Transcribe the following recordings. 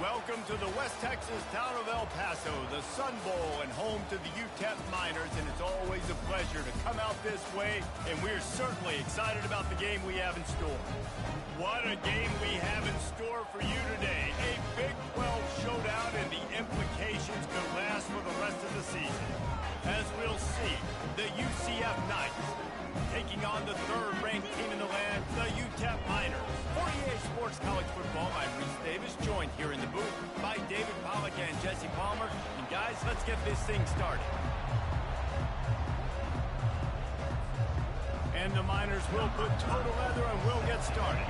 Welcome to the West Texas town of El Paso, the Sun Bowl and home to the UTEP Miners, and it's always a pleasure to come out this way, and we're certainly excited about the game we have in store. What a game we have in store for you today. A Big 12 showdown, and the implications could last for the rest of the season. As we'll see, the UCF Knights taking on the third-ranked team in the land, the UTEP Miners. For EA Sports College Football, I'm Reese Davis, joined here in the booth by David Pollack and Jesse Palmer. And guys, let's get this thing started. And the Miners will put toe to leather and we'll get started.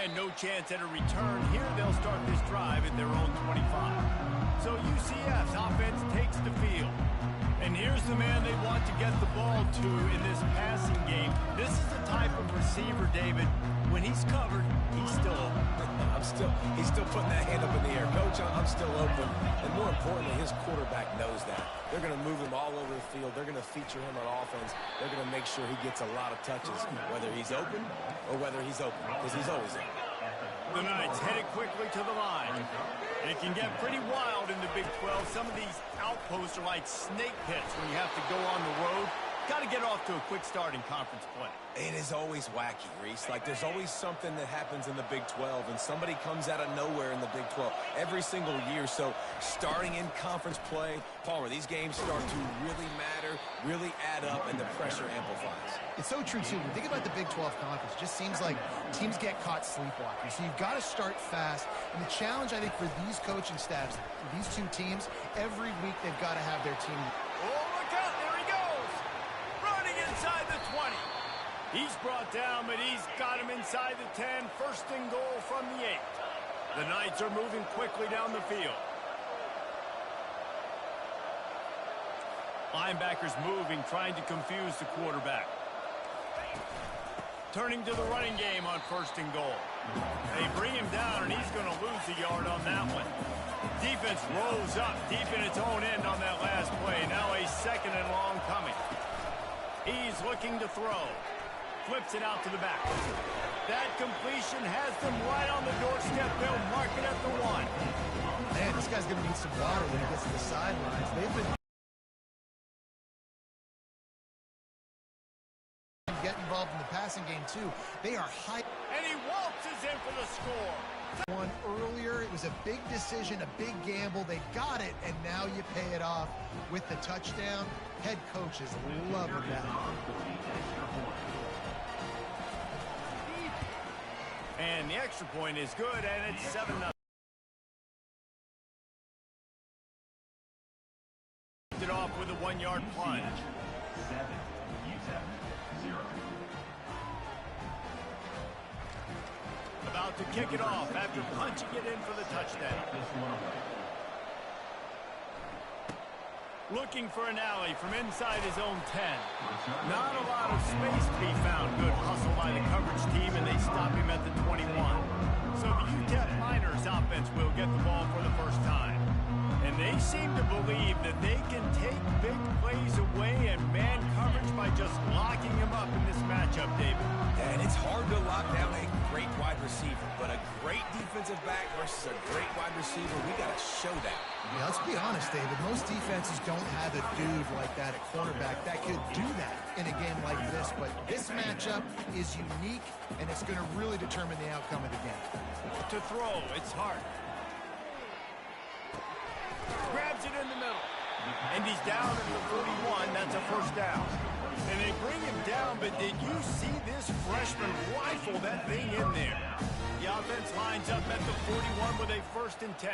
And no chance at a return here. They'll start this drive at their own 25. So UCF's offense takes the field. And here's the man they want to get the ball to in this passing game. This is the type of receiver, David, when he's covered, he's still open. He's still putting that hand up in the air. Coach, I'm still open. And more importantly, his quarterback knows that. They're going to move him all over the field. They're going to feature him on offense. They're going to make sure he gets a lot of touches, whether he's open or whether he's open, because he's always open. The Knights headed quickly to the line. It can get pretty wild in the Big 12. Some of these outposts are like snake pits when you have to go on the road. Got to get off to a quick start in conference play. It is always wacky, Reese. Like, there's always something that happens in the Big 12, and somebody comes out of nowhere in the Big 12 every single year. So, starting in conference play, Palmer, these games start to really matter, really add up, and the pressure amplifies. It's so true, too. When you think about the Big 12 conference, it just seems like teams get caught sleepwalking. So, you've got to start fast. And the challenge, I think, for these coaching staffs, for these two teams, every week they've got to have their team. Oh, look out. There he goes. Running inside the 20. He's brought down, but he's got him inside the 10. First and goal from the 8. The Knights are moving quickly down the field. Linebackers moving, trying to confuse the quarterback. Turning to the running game on first and goal. They bring him down, and he's going to lose a yard on that one. Defense rolls up deep in its own end on that last play. Now a second and long coming. He's looking to throw. Flips it out to the back. That completion has them right on the doorstep. They'll mark it at the 1. Man, this guy's going to need some water when he gets to the sidelines. They've been get involved in the passing game, too. They are high. And he waltzes in for the score. One earlier, it was a big decision, a big gamble. They got it, and now you pay it off with the touchdown. Head coaches loving that. And the extra point is good, and it's 7-0. It off with a 1-yard plunge. About to kick it off after punching it in for the touchdown. Looking for an alley from inside his own 10. Not a lot of space to be found. Good hustle by the coverage team, and they stop him at the 21. So the UTEP Miners offense will get the ball for the first time. And they seem to believe that they can take big plays away and man coverage by just locking him up in this matchup, David. And it's hard to lock down a great wide receiver, but a great defensive back versus a great wide receiver, we got to show that. Yeah, let's be honest, David. Most defenses don't have a dude like that at cornerback that could do that in a game like this, but this matchup is unique, and it's going to really determine the outcome of the game. To throw, it's hard. Grabs it in the middle. And he's down at the 41. That's a first down. And they bring him down, but did you see this freshman rifle that thing in there? The offense lines up at the 41 with a 1st and 10.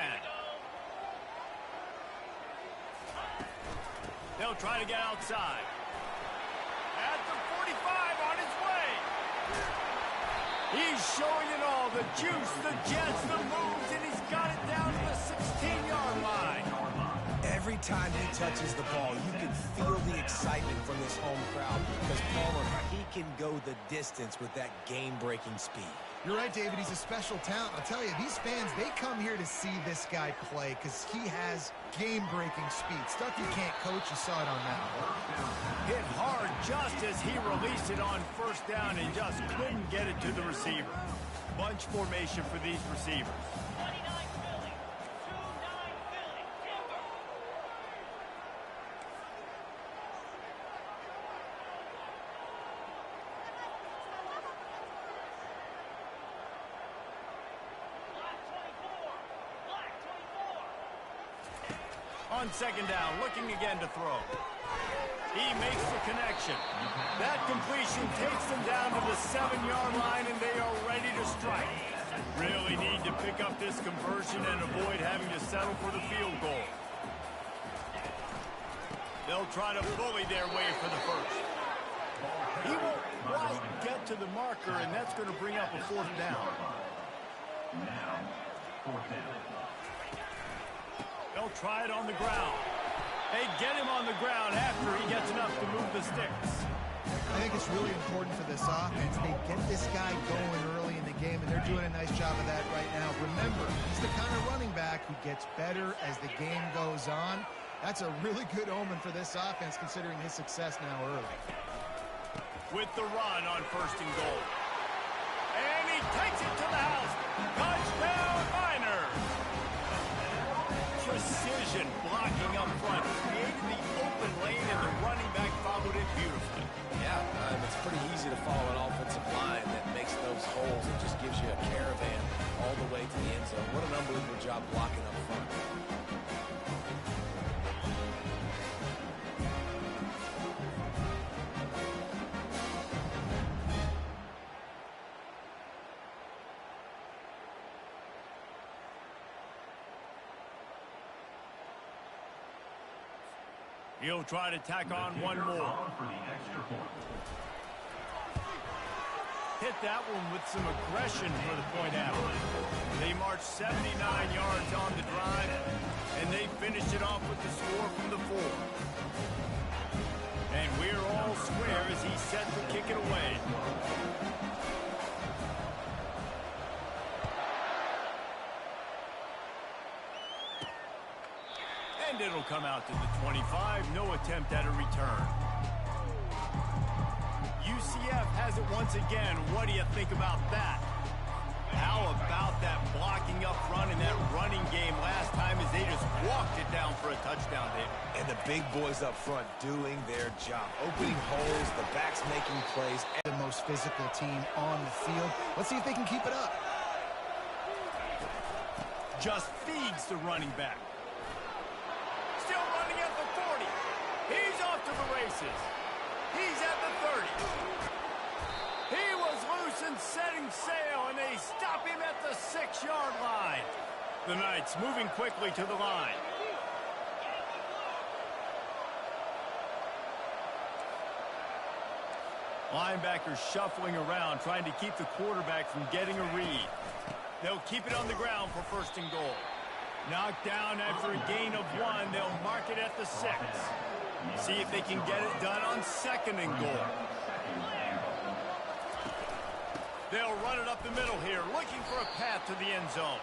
They'll try to get outside. At the 45 on his way. He's showing it all. The juice, the jets, the moves, and he's got it down to the 16-yard line. Every time he touches the ball, you can feel the excitement from this home crowd because Palmer, he can go the distance with that game-breaking speed. You're right, David. He's a special talent. I'll tell you, these fans, they come here to see this guy play because he has game-breaking speed. Stuff you can't coach. You saw it on that one. Hit hard just as he released it on first down and just couldn't get it to the receiver. Bunch formation for these receivers. On second down, looking again to throw. He makes the connection. That completion takes them down to the 7-yard line, and they are ready to strike. Really need to pick up this conversion and avoid having to settle for the field goal. They'll try to bully their way for the first. He won't quite get to the marker, and that's going to bring up a fourth down. Now, fourth down. They'll try it on the ground. They get him on the ground after he gets enough to move the sticks. I think it's really important for this offense. They get this guy going early in the game, and they're doing a nice job of that right now. Remember, he's the kind of running back who gets better as the game goes on. That's a really good omen for this offense, considering his success now early. With the run on first and goal. And he takes it to the house. Touchdown, Miners! Precision blocking up front. Created the open lane, and the running back followed it beautifully. Yeah, it's pretty easy to follow an offensive line that makes those holes and just gives you a caravan all the way to the end zone. What an unbelievable job blocking up front. He'll try to tack on one more. For the extra point. Hit that one with some aggression for the point after. They marched 79 yards on the drive, and they finished it off with the score from the 4. And we're all square as he set to kick it away. And it'll come out to the 25. No attempt at a return. UCF has it once again. What do you think about that? How about that blocking up front and that running game last time as they just walked it down for a touchdown, David? And the big boys up front doing their job. Opening holes, the backs making plays. The most physical team on the field. Let's see if they can keep it up. Just feeds the running back. Still running at the 40. He's off to the races. He's at the 30. He was loose and setting sail, and they stop him at the 6-yard line. The Knights moving quickly to the line. Linebackers shuffling around, trying to keep the quarterback from getting a read. They'll keep it on the ground for first and goal. Knocked down after a gain of 1. They'll mark it at the 6. See if they can get it done on second and goal. They'll run it up the middle here, looking for a path to the end zone.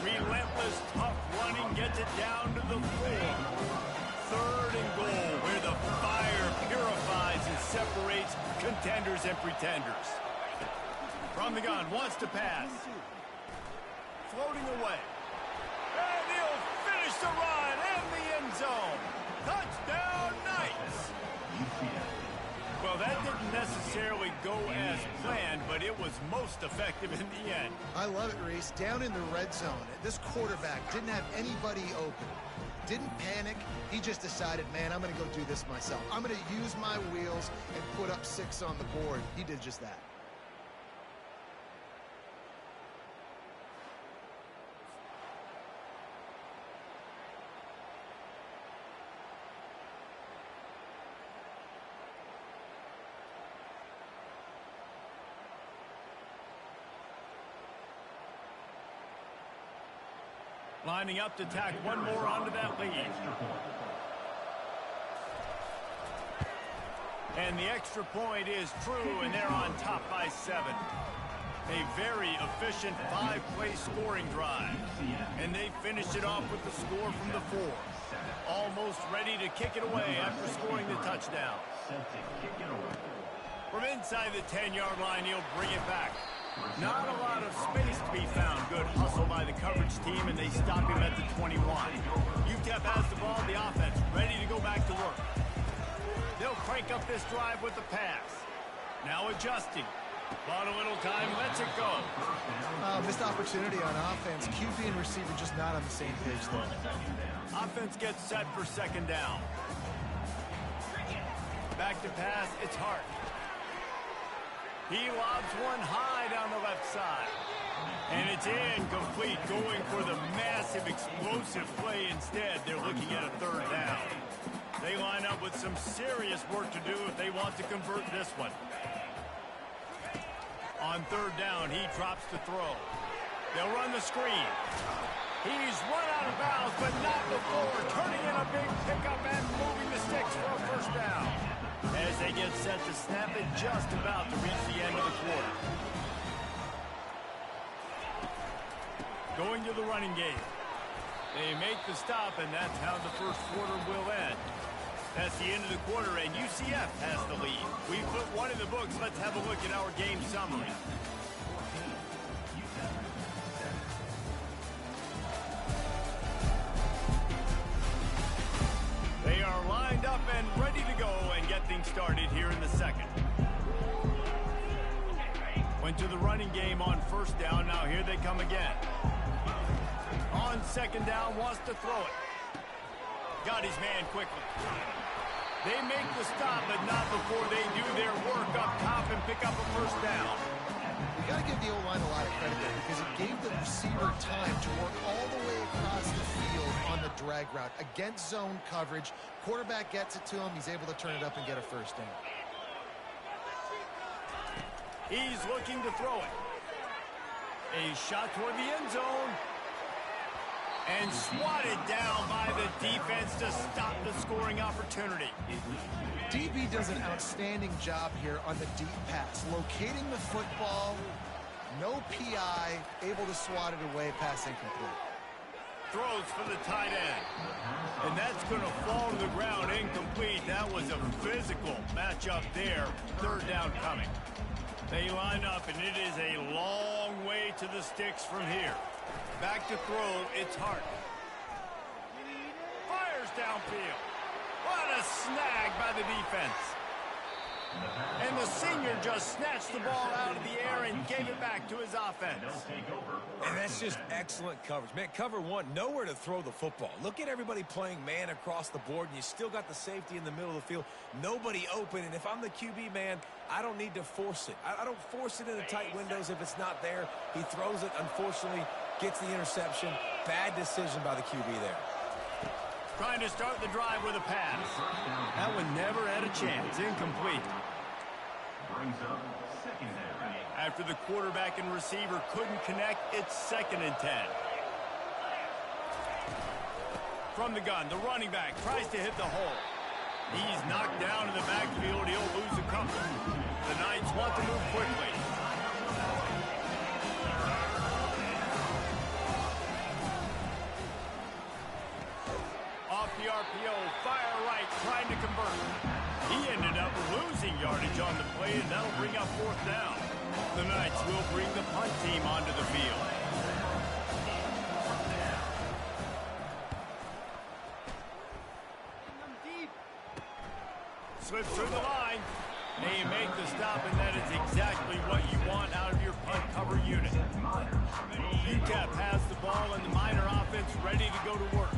Relentless, tough running gets it down to the 4. Third and goal, where the fire purifies and separates contenders and pretenders. From the gun, wants to pass. Floating away. And he'll finish the run in the end zone. Touchdown, Knights! Well, that didn't necessarily go as planned, but it was most effective in the end. I love it, Reese. Down in the red zone, this quarterback didn't have anybody open. Didn't panic. He just decided, man, I'm going to go do this myself. I'm going to use my wheels and put up 6 on the board. He did just that. Lining up to tack one more onto that lead. And the extra point is true, and they're on top by 7. A very efficient 5-play scoring drive. And they finished it off with the score from the 4. Almost ready to kick it away after scoring the touchdown. From inside the 10-yard line, he'll bring it back. Not a lot of space to be found. Good hustle by the coverage team, and they stop him at the 21. UTEP has the ball, the offense ready to go back to work. They'll crank up this drive with the pass. Now adjusting. Bought a little time, lets it go. Missed opportunity on offense. QB and receiver just not on the same page there. Offense gets set for second down. Back to pass, it's Hart. He lobs one high down the left side. And it's incomplete, going for the massive explosive play instead. They're looking at a third down. They line up with some serious work to do if they want to convert this one. On third down, he drops to throw. They'll run the screen. He's run out of bounds, but not before turning in a big pickup and moving the sticks for a first down. As they get set to snap it, just about to reach the end of the quarter. Going to the running game. They make the stop, and that's how the first quarter will end. That's the end of the quarter, and UCF has the lead. We put one in the books. Let's have a look at our game summary. They are lined up and ready to go and get things started here in the second. Went to the running game on first down. Now here they come again. On second down, wants to throw it. Got his man quickly. They make the stop, but not before they do their work up top and pick up a first down. You got to give the O-line a lot of credit there because it gave the receiver time to work all the way across the field on the drag route against zone coverage. Quarterback gets it to him. He's able to turn it up and get a first down. He's looking to throw it. A shot toward the end zone. And swatted down by the defense to stop the scoring opportunity. DB does an outstanding job here on the deep pass. Locating the football, no PI, able to swat it away, pass incomplete. Throws for the tight end. And that's going to fall to the ground incomplete. That was a physical matchup there. Third down coming. They line up, and it is a long way to the sticks from here. Back to throw, it's Hart. Fires downfield. What a snag by the defense. And the senior just snatched the ball out of the air and gave it back to his offense. And that's just excellent coverage. Man, cover one, nowhere to throw the football. Look at everybody playing man across the board, and you still got the safety in the middle of the field. Nobody open, and if I'm the QB, man, I don't need to force it. I don't force it in the tight windows if it's not there. He throws it, unfortunately, gets the interception. Bad decision by the QB there. Trying to start the drive with a pass. That one never had a chance. Incomplete. Brings up second down. After the quarterback and receiver couldn't connect, it's 2nd and 10. From the gun, the running back tries to hit the hole. He's knocked down in the backfield. He'll lose a couple. The Knights want to move quickly. Off the RPO, fire right, trying to convert. He ended up losing yardage on the play, and that'll bring up 4th down. The Knights will bring the punt team onto the field. Slips through the line. They make the stop, and that is exactly what you want out of your punt cover unit. UTEP has the ball, and the Miner offense ready to go to work.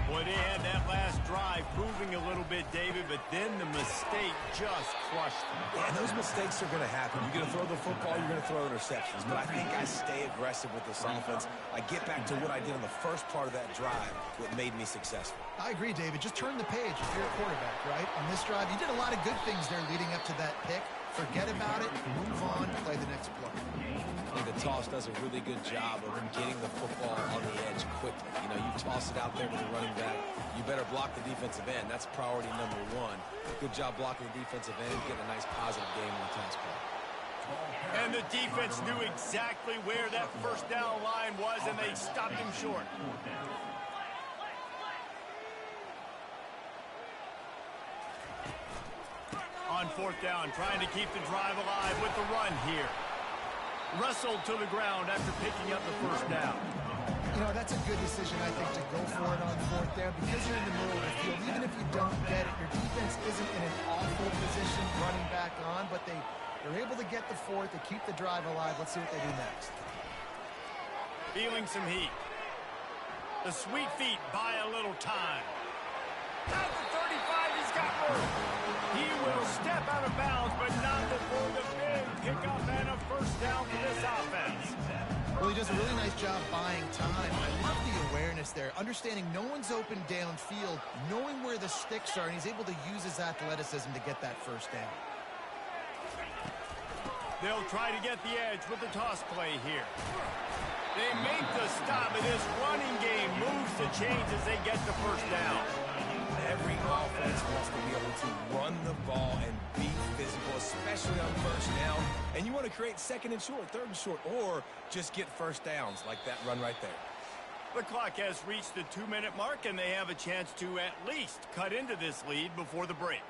Boy, they had that last drive moving a little bit, David, but then the mistake just crushed them. Yeah, and those mistakes are going to happen. You're going to throw the football, you're going to throw interceptions. But I think I stay aggressive with this offense. I get back to what I did in the first part of that drive, what made me successful. I agree, David. Just turn the page if you're a quarterback, right? On this drive, you did a lot of good things there leading up to that pick. Forget about it, move on, play the next play. I think the toss does a really good job of getting the football on the edge quickly. You know, you toss it out there to the running back. You better block the defensive end. That's priority number one. Good job blocking the defensive end, getting a nice positive game on the toss play. And the defense knew exactly where that first down line was, and they stopped him short. On fourth down, trying to keep the drive alive with the run here. Wrestled to the ground after picking up the first down. You know, that's a good decision, I think, to go for it on fourth down because you're in the middle of the field. Even if you don't get it, your defense isn't in an awful position running back on, but they're able to get the fourth to keep the drive alive. Let's see what they do next. Feeling some heat. The sweet feet buy a little time. Down to 35, he's got room. He will step out of bounds, but not before the big pickup and a first down for this offense. Well, he does a really nice job buying time. I love the awareness there, understanding no one's open downfield, knowing where the sticks are, and he's able to use his athleticism to get that first down. They'll try to get the edge with the toss play here. They make the stop, and this running game moves the chains as they get the first down. Every offense wants to be able to run the ball and be physical, especially on first down. And you want to create second and short, third and short, or just get first downs like that run right there. The clock has reached the 2-minute mark, and they have a chance to at least cut into this lead before the break.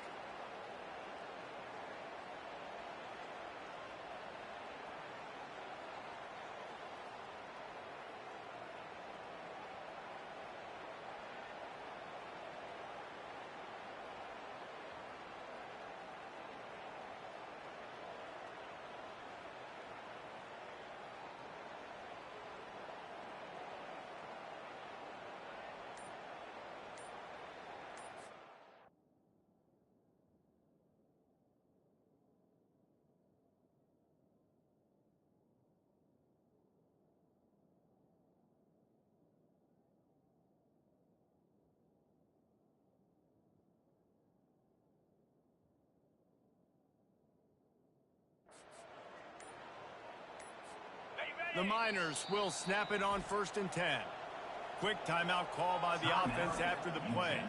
The Miners will snap it on 1st and 10. Quick timeout call by the offense after the play.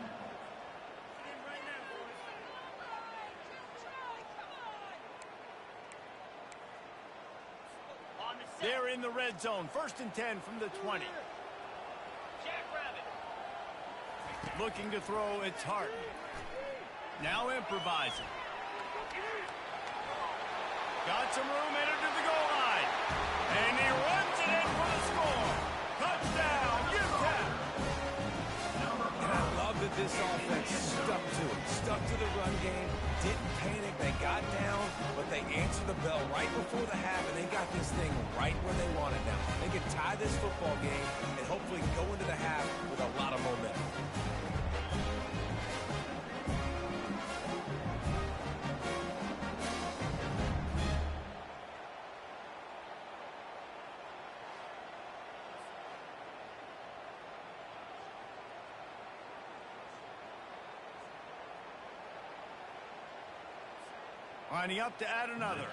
They're in the red zone. 1st and 10 from the 20. Looking to throw, it's Hart. Now improvising. Got some room, headed to the goal line. And he runs it in for the score. Touchdown, UTEP. And I love that this offense stuck to it. Stuck to the run game. Didn't panic. They got down, but they answered the bell right before the half, and they got this thing right where they want it now. They can tie this football game and hopefully go into the half with a lot of momentum. Lining up to add another.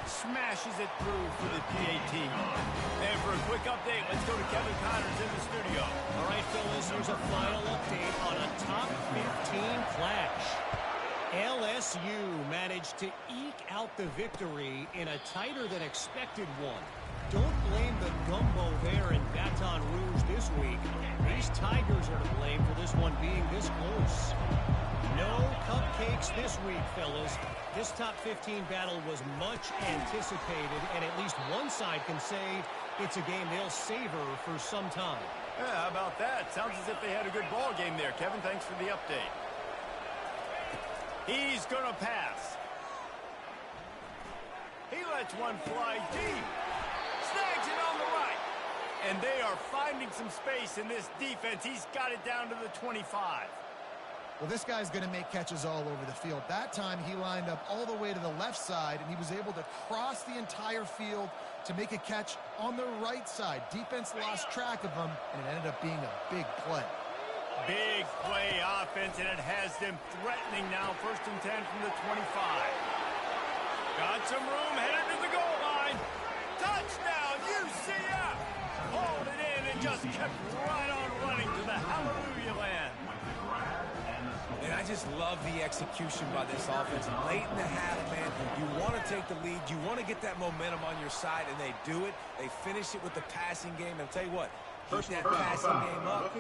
Smashes it through for the PAT. And for a quick update, let's go to Kevin Connors in the studio. All right, fellas, here's a final update on a top 15 clash. LSU managed to eke out the victory in a tighter than expected one. Don't blame the gumbo there in Baton Rouge this week. These Tigers are to blame for this one being this close. No cupcakes this week, fellas. This top 15 battle was much anticipated, and at least one side can say it's a game they'll savor for some time. Yeah, how about that? Sounds as if they had a good ball game there. Kevin, thanks for the update. He's going to pass. He lets one fly deep. Snags it on the right. And they are finding some space in this defense. He's got it down to the 25. Well, this guy's going to make catches all over the field. That time, he lined up all the way to the left side, and he was able to cross the entire field to make a catch on the right side. Defense lost track of him, and it ended up being a big play. Big play offense, and it has them threatening now. 1st and 10 from the 25. Got some room, headed to the goal line. Touchdown, UCF! Hauled it in and just kept right on running to the hallelujah land. And I just love the execution by this offense. Late in the half, man, you want to take the lead. You want to get that momentum on your side, and they do it. They finish it with the passing game. And I'll tell you what, keep that passing game up,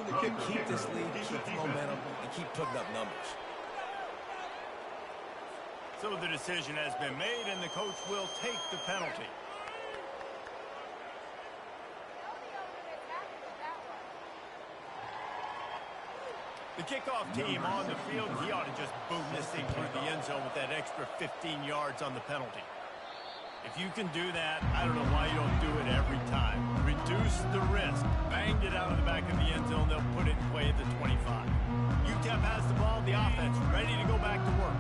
keep this lead, keep the momentum, and keep putting up numbers. So the decision has been made, and the coach will take the penalty. The kickoff team on the field, he ought to just boom this thing through the end zone with that extra 15 yards on the penalty. If you can do that, I don't know why you don't do it every time. Reduce the risk. Banged it out of the back of the end zone. They'll put it in play at the 25. UTEP has the ball, the offense ready to go back to work.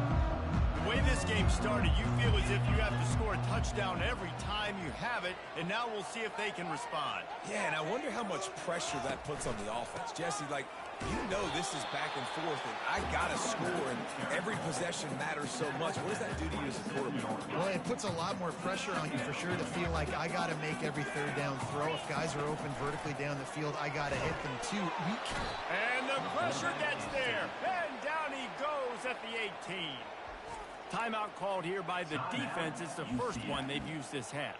The way this game started, you feel as if you have to score a touchdown every time you have it, and now we'll see if they can respond. Yeah, and I wonder how much pressure that puts on the offense. Jesse, like, you know this is back and forth, and I got to score, and every possession matters so much. What does that do to you as a quarterback? Well, it puts a lot more pressure on you for sure to feel like I got to make every third down throw. If guys are open vertically down the field, I got to hit them too. And the pressure gets there, and down he goes at the 18. Timeout called here by the defense. It's the first one they've used this half.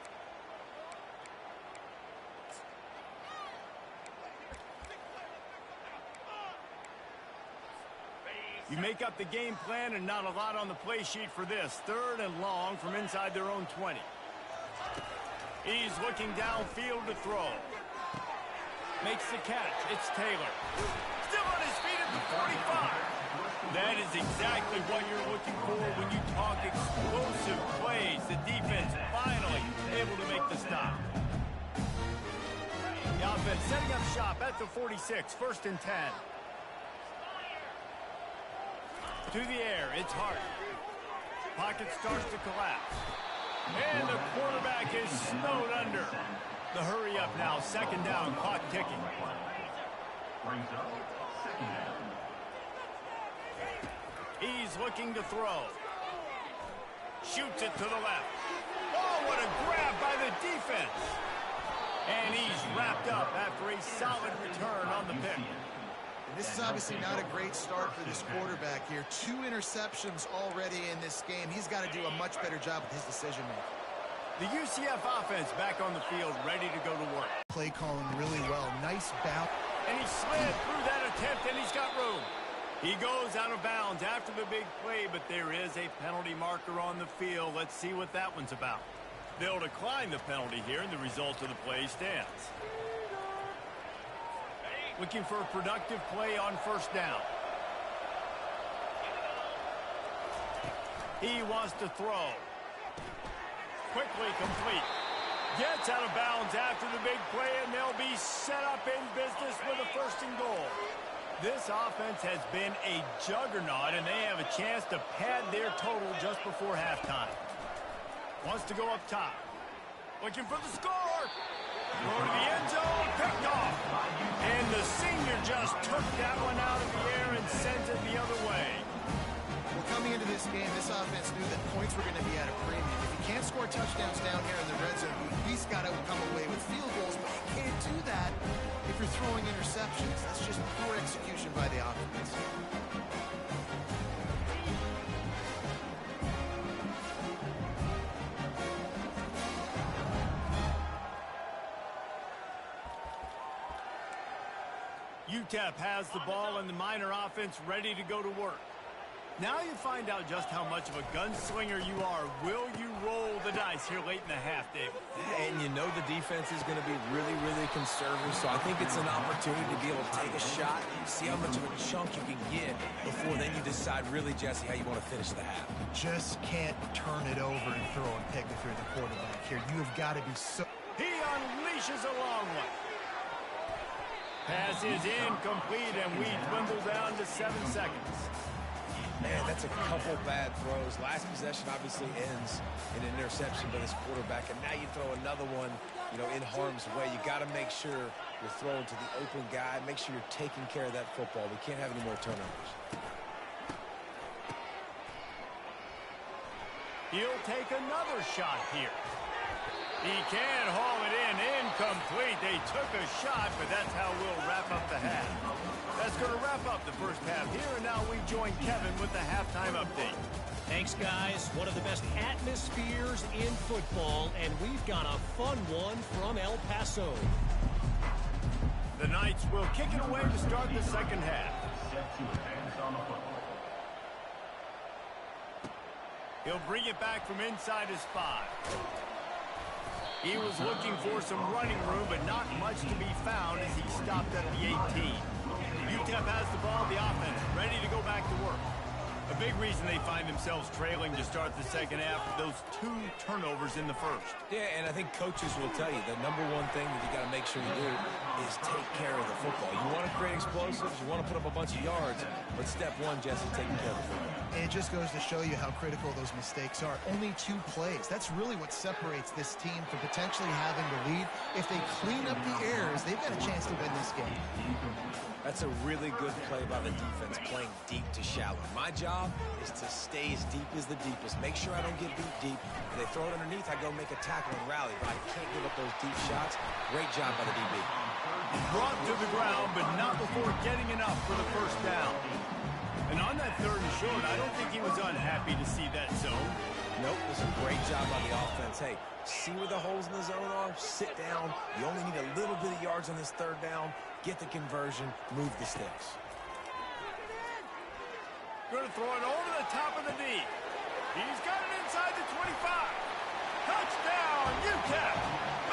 You make up the game plan and not a lot on the play sheet for this. 3rd and long from inside their own 20. He's looking downfield to throw. Makes the catch. It's Taylor. Still on his feet at the 45. That is exactly what you're looking for when you talk explosive plays. The defense finally able to make the stop. The offense setting up shop at the 46. 1st and 10. To the air, it's Hart. Pocket starts to collapse. And the quarterback is snowed under. The hurry up now, 2nd down, clock ticking. Brings up 2nd down. He's looking to throw. Shoots it to the left. Oh, what a grab by the defense. And he's wrapped up after a solid return on the pick. This is obviously not a great start for this quarterback here. 2 interceptions already in this game. He's got to do a much better job with his decision-making. The UCF offense back on the field, ready to go to work. Play calling really well. Nice bounce. And he slid through that attempt, and he's got room. He goes out of bounds after the big play, but there is a penalty marker on the field. Let's see what that one's about. They'll decline the penalty here, and the result of the play stands. Looking for a productive play on 1st down. He wants to throw. Quickly complete. Gets out of bounds after the big play, and they'll be set up in business with a 1st and goal. This offense has been a juggernaut, and they have a chance to pad their total just before halftime. Wants to go up top. Looking for the score. Throw to the end zone, picked off. And the senior just took that one out of the air and sent it the other way. Well, coming into this game, this offense knew that points were going to be at a premium. If you can't score touchdowns down here in the red zone, you at least got to come away with field goals, but you can't do that if you're throwing interceptions. That's just poor execution by the offense. UTEP has the ball and the Miner offense ready to go to work. Now you find out just how much of a gunslinger you are. Will you roll the dice here late in the half, David? And you know the defense is going to be really, really conservative, so I think it's an opportunity to be able to take a shot, see how much of a chunk you can get before then you decide really, Jesse, how you want to finish the half. You just can't turn it over and throw a pick if you're the quarterback here. You have got to be so... He unleashes a long one. Pass is incomplete, and we dwindle down to 7 seconds. Man, that's a couple bad throws. Last possession obviously ends in an interception by this quarterback, and now you throw another one, in harm's way. You got to make sure you're throwing to the open guy. Make sure you're taking care of that football. We can't have any more turnovers. He'll take another shot here. He can haul it in. Incomplete. They took a shot, but that's how we'll wrap up the half. That's going to wrap up the first half here, and now we join Kevin with the halftime update. Thanks, guys. One of the best atmospheres in football, and we've got a fun one from El Paso. The Knights will kick it away to start the second half. He'll bring it back from inside his 5. He was looking for some running room, but not much to be found as he stopped at the 18. UTEP has the ball, the offense, ready to go back to work. A big reason they find themselves trailing to start the second half, those 2 turnovers in the first. Yeah, and I think coaches will tell you the number one thing that you got to make sure you do is take care of the football. You want to create explosives, you want to put up a bunch of yards, but step one, Jesse, taking care of the football. And it just goes to show you how critical those mistakes are. Only 2 plays. That's really what separates this team from potentially having the lead. If they clean up the errors, they've got a chance to win this game. That's a really good play by the defense, playing deep to shallow. My job is to stay as deep as the deepest. Make sure I don't get beat deep. If they throw it underneath, I go make a tackle and rally, but I can't give up those deep shots. Great job by the DB. Brought to the ground, but not before getting enough for the first down. And on that 3rd and short, I don't think he was unhappy to see that zone. Nope, it was a great job by the offense. Hey, see where the holes in the zone are? Sit down. You only need a little bit of yards on this 3rd down. Get the conversion, move the sticks. Going to throw it over the top of the D. He's got it inside the 25. Touchdown, UTEP.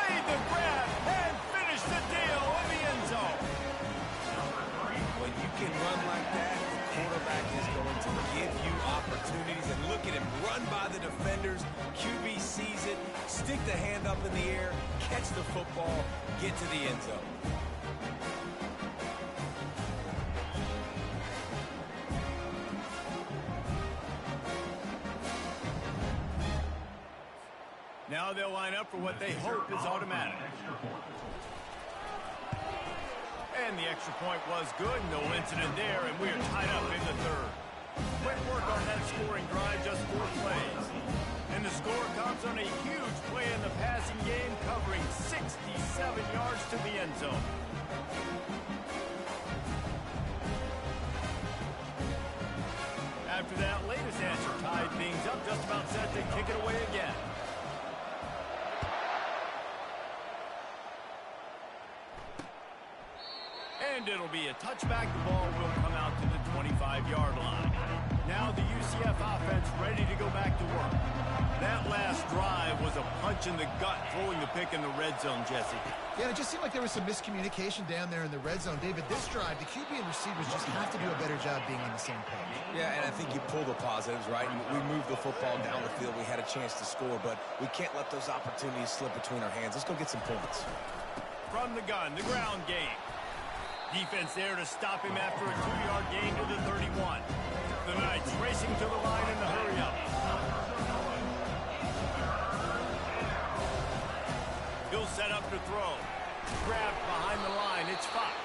Made the grab and finished the deal in the end zone. When you can run like that, the quarterback is going to give you opportunities. And look at him run by the defenders. QB sees it, stick the hand up in the air, catch the football, get to the end zone. Now they'll line up for what they hope is automatic. And the extra point was good. No incident there, and we are tied up in the 3rd. Quick work on that scoring drive, just 4 plays. And the score comes on a huge play in the passing game, covering 67 yards to the end zone. After that latest answer tied things up, just about set to kick it away again. And it'll be a touchback. The ball will come out to the 25-yard line. Now the UCF offense ready to go back to work. That last drive was a punch in the gut, throwing the pick in the red zone, Jesse. Yeah, it just seemed like there was some miscommunication down there in the red zone. David, this drive, the QB and receivers just have to do a better job being on the same page. Yeah, and I think you pull the positives, right? We moved the football down the field. We had a chance to score, but we can't let those opportunities slip between our hands. Let's go get some points. From the gun, the ground game. Defense there to stop him after a 2-yard gain to the 31. The Knights racing to the line in the hurry-up. He'll set up to throw. Grabbed behind the line. It's Fox.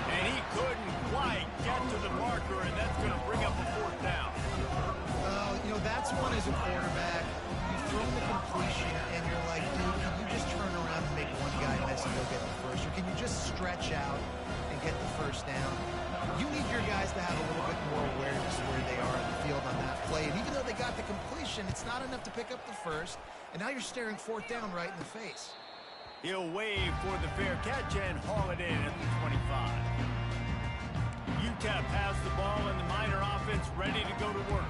And he couldn't quite get to the marker, and that's going to bring up a 4th down. You know, that's one as a quarterback. You've thrown the completion, and you're like, dude, can you just turn around and make one guy miss and go get the first? Or can you just stretch out and get the first down? You need your guys to have a little bit more awareness of where they are in the field on that play. And even though they got the completion, it's not enough to pick up the first. And now you're staring 4th down right in the face. He'll wave for the fair catch and haul it in at the 25. UTEP has the ball and the Miner offense ready to go to work.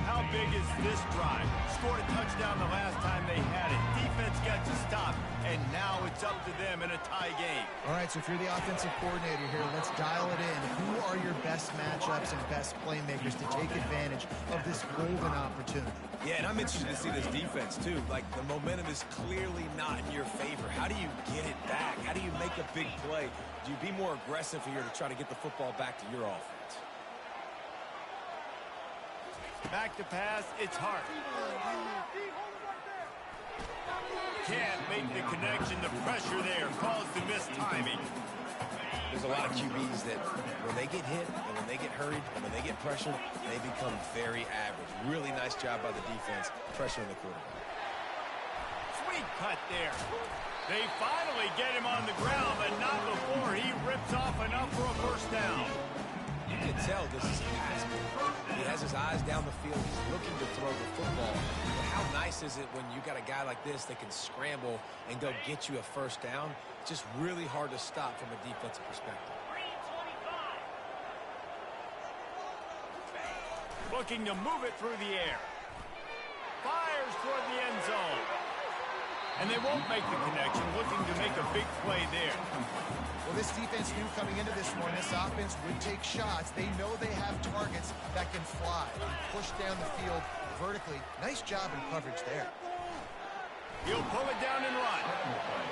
How big is this drive? Scored a touchdown the last time they had it. Defense gets a stop, and now it's up to them in a tie game. All right, so if you're the offensive coordinator here, let's dial it in. Who are your best matchups and best playmakers to take advantage of this golden opportunity? Yeah, and I'm interested to see this defense, too. Like, the momentum is clearly not in your favor. How do you get it back? How do you make a big play? Do you be more aggressive here to try to get the football back to your offense? Back to pass, it's Hart. Can't make the connection. The pressure there caused the missed timing. There's a lot of QBs that when they get hit and when they get hurried and when they get pressured, they become very average. Really nice job by the defense pressuring the quarterback. Sweet cut there. They finally get him on the ground, but not before he rips off enough for a first down. You can tell this is passing. He has his eyes down the field. He's looking to throw the football. But how nice is it when you got a guy like this that can scramble and go get you a first down? It's just really hard to stop from a defensive perspective. Looking to move it through the air. Fires toward the end zone. And they won't make the connection, looking to make a big play there. Well, this defense knew coming into this one, this offense would take shots. They know they have targets that can fly and push down the field vertically. Nice job in coverage there. He'll pull it down and run.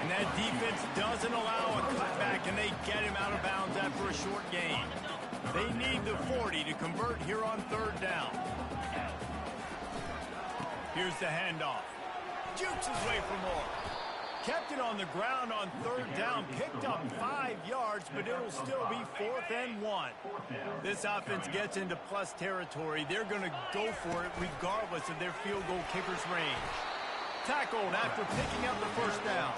And that defense doesn't allow a cutback, and they get him out of bounds after a short gain. They need the 40 to convert here on third down. Here's the handoff. Jukes his way for more. Kept it on the ground on third down. Picked up 5 yards, but it'll still be 4th and 1. This offense gets into plus territory. They're going to go for it regardless of their field goal kicker's range. Tackled after picking up the first down.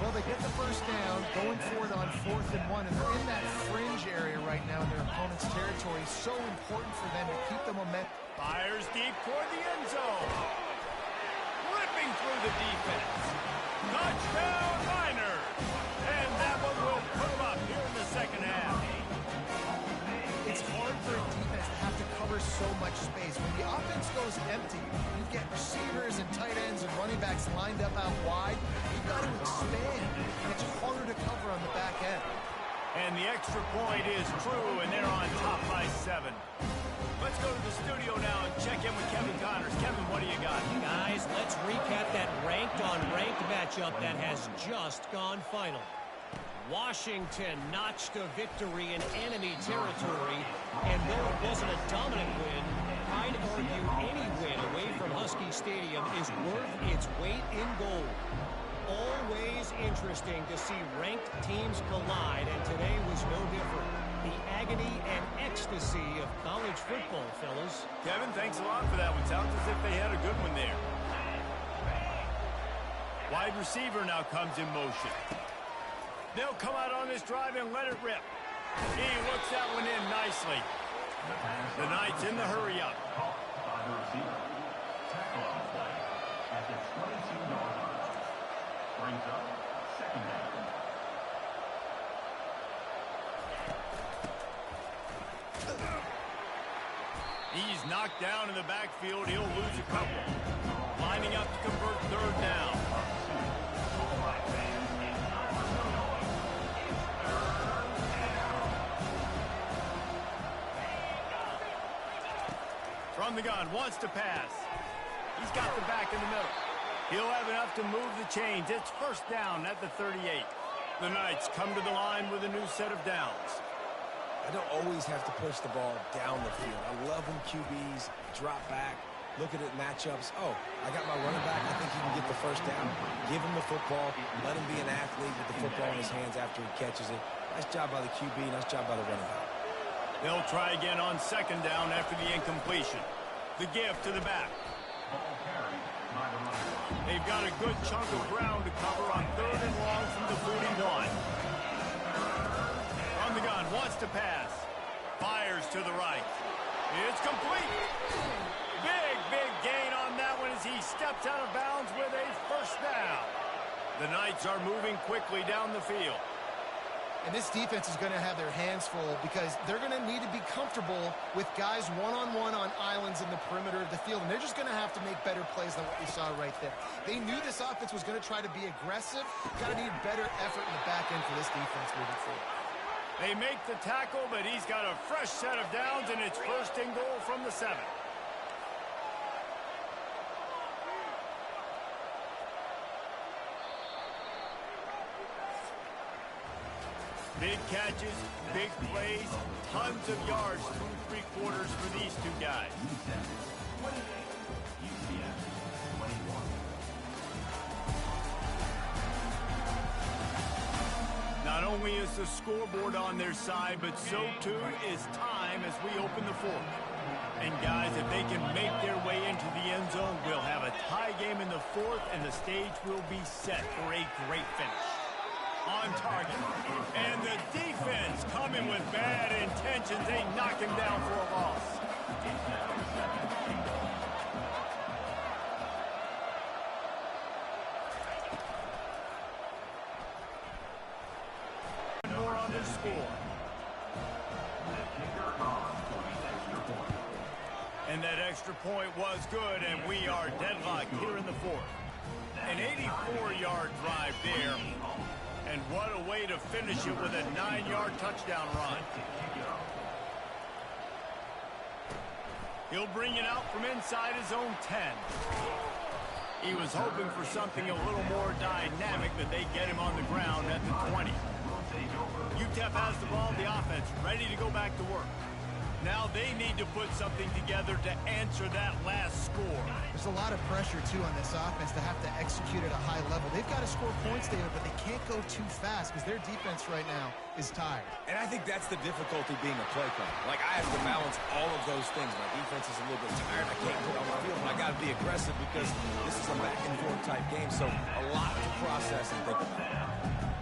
Well, they get the first down, going for it on 4th and 1, and they're in that fringe area right now in their opponent's territory. So important for them to keep the momentum. Fires deep toward the end zone. Ripping through the defense. Touchdown, Miners! And that one will put them up here in the second half. It's hard for a defense to have to cover so much space. When the offense goes empty, you get receivers and tight ends and running backs lined up out wide. You've got to expand, and it's harder to cover on the back end. And the extra point is true, and they're on top by 7. Let's go to the studio now and check in with Kevin Connors. Kevin, what do you got? Guys, let's recap that ranked-on-ranked matchup that has just gone final. Washington notched a victory in enemy territory, and though it wasn't a dominant win, I'd argue any win away from Husky Stadium is worth its weight in gold. Always interesting to see ranked teams collide, and today was no different. The agony and ecstasy of college football, fellas. Kevin, thanks a lot for that one. Sounds as if they had a good one there. Wide receiver now comes in motion. They'll come out on this drive and let it rip. He looks that one in nicely. The Knights in the hurry-up. Tackle on the play at the 22-yard line. Brings up second down. He's knocked down in the backfield. He'll lose a couple. Lining up to convert third down. From the gun, wants to pass. He's got the back in the middle. He'll have enough to move the chains. It's first down at the 38. The Knights come to the line with a new set of downs. I don't always have to push the ball down the field. I love when QBs drop back, look at it matchups. Oh, I got my running back. I think he can get the first down. Give him the football. Let him be an athlete with the football in his hands after he catches it. Nice job by the QB. Nice job by the running back. They'll try again on second down after the incompletion. The give to the back. They've got a good chunk of ground to cover on third and long from the 41. On the gun, wants to pass. Fires to the right. It's complete. Big gain on that one as he steps out of bounds with a first down. The Knights are moving quickly down the field. And this defense is going to have their hands full because they're going to need to be comfortable with guys one-on-one on islands in the perimeter of the field. And they're just going to have to make better plays than what we saw right there. They knew this offense was going to try to be aggressive. Got to need better effort in the back end for this defense moving forward. They make the tackle, but he's got a fresh set of downs, and it's first and goal from the 7. Big catches, big plays, tons of yards through 3 quarters for these two guys. Not only is the scoreboard on their side, but so too is time as we open the 4th. And guys, if they can make their way into the end zone, we'll have a tie game in the fourth, and the stage will be set for a great finish. On target. And the defense coming with bad intentions. They knock him down for a loss. More on the score. And that extra point was good, and we are deadlocked here in the fourth. An 84-yard drive there. And what a way to finish it with a 9-yard touchdown run. He'll bring it out from inside his own 10. He was hoping for something a little more dynamic, but they get him on the ground at the 20. UTEP has the ball, the offense ready to go back to work. Now they need to put something together to answer that last score. There's a lot of pressure, too, on this offense to have to execute at a high level. They've got to score points, David, but they can't go too fast because their defense right now is tired. And I think that's the difficulty being a play caller. Like, I have to balance all of those things. My defense is a little bit tired. I can't put on the field, and I got to be aggressive because this is a back-and-forth type game, so a lot to process and think about.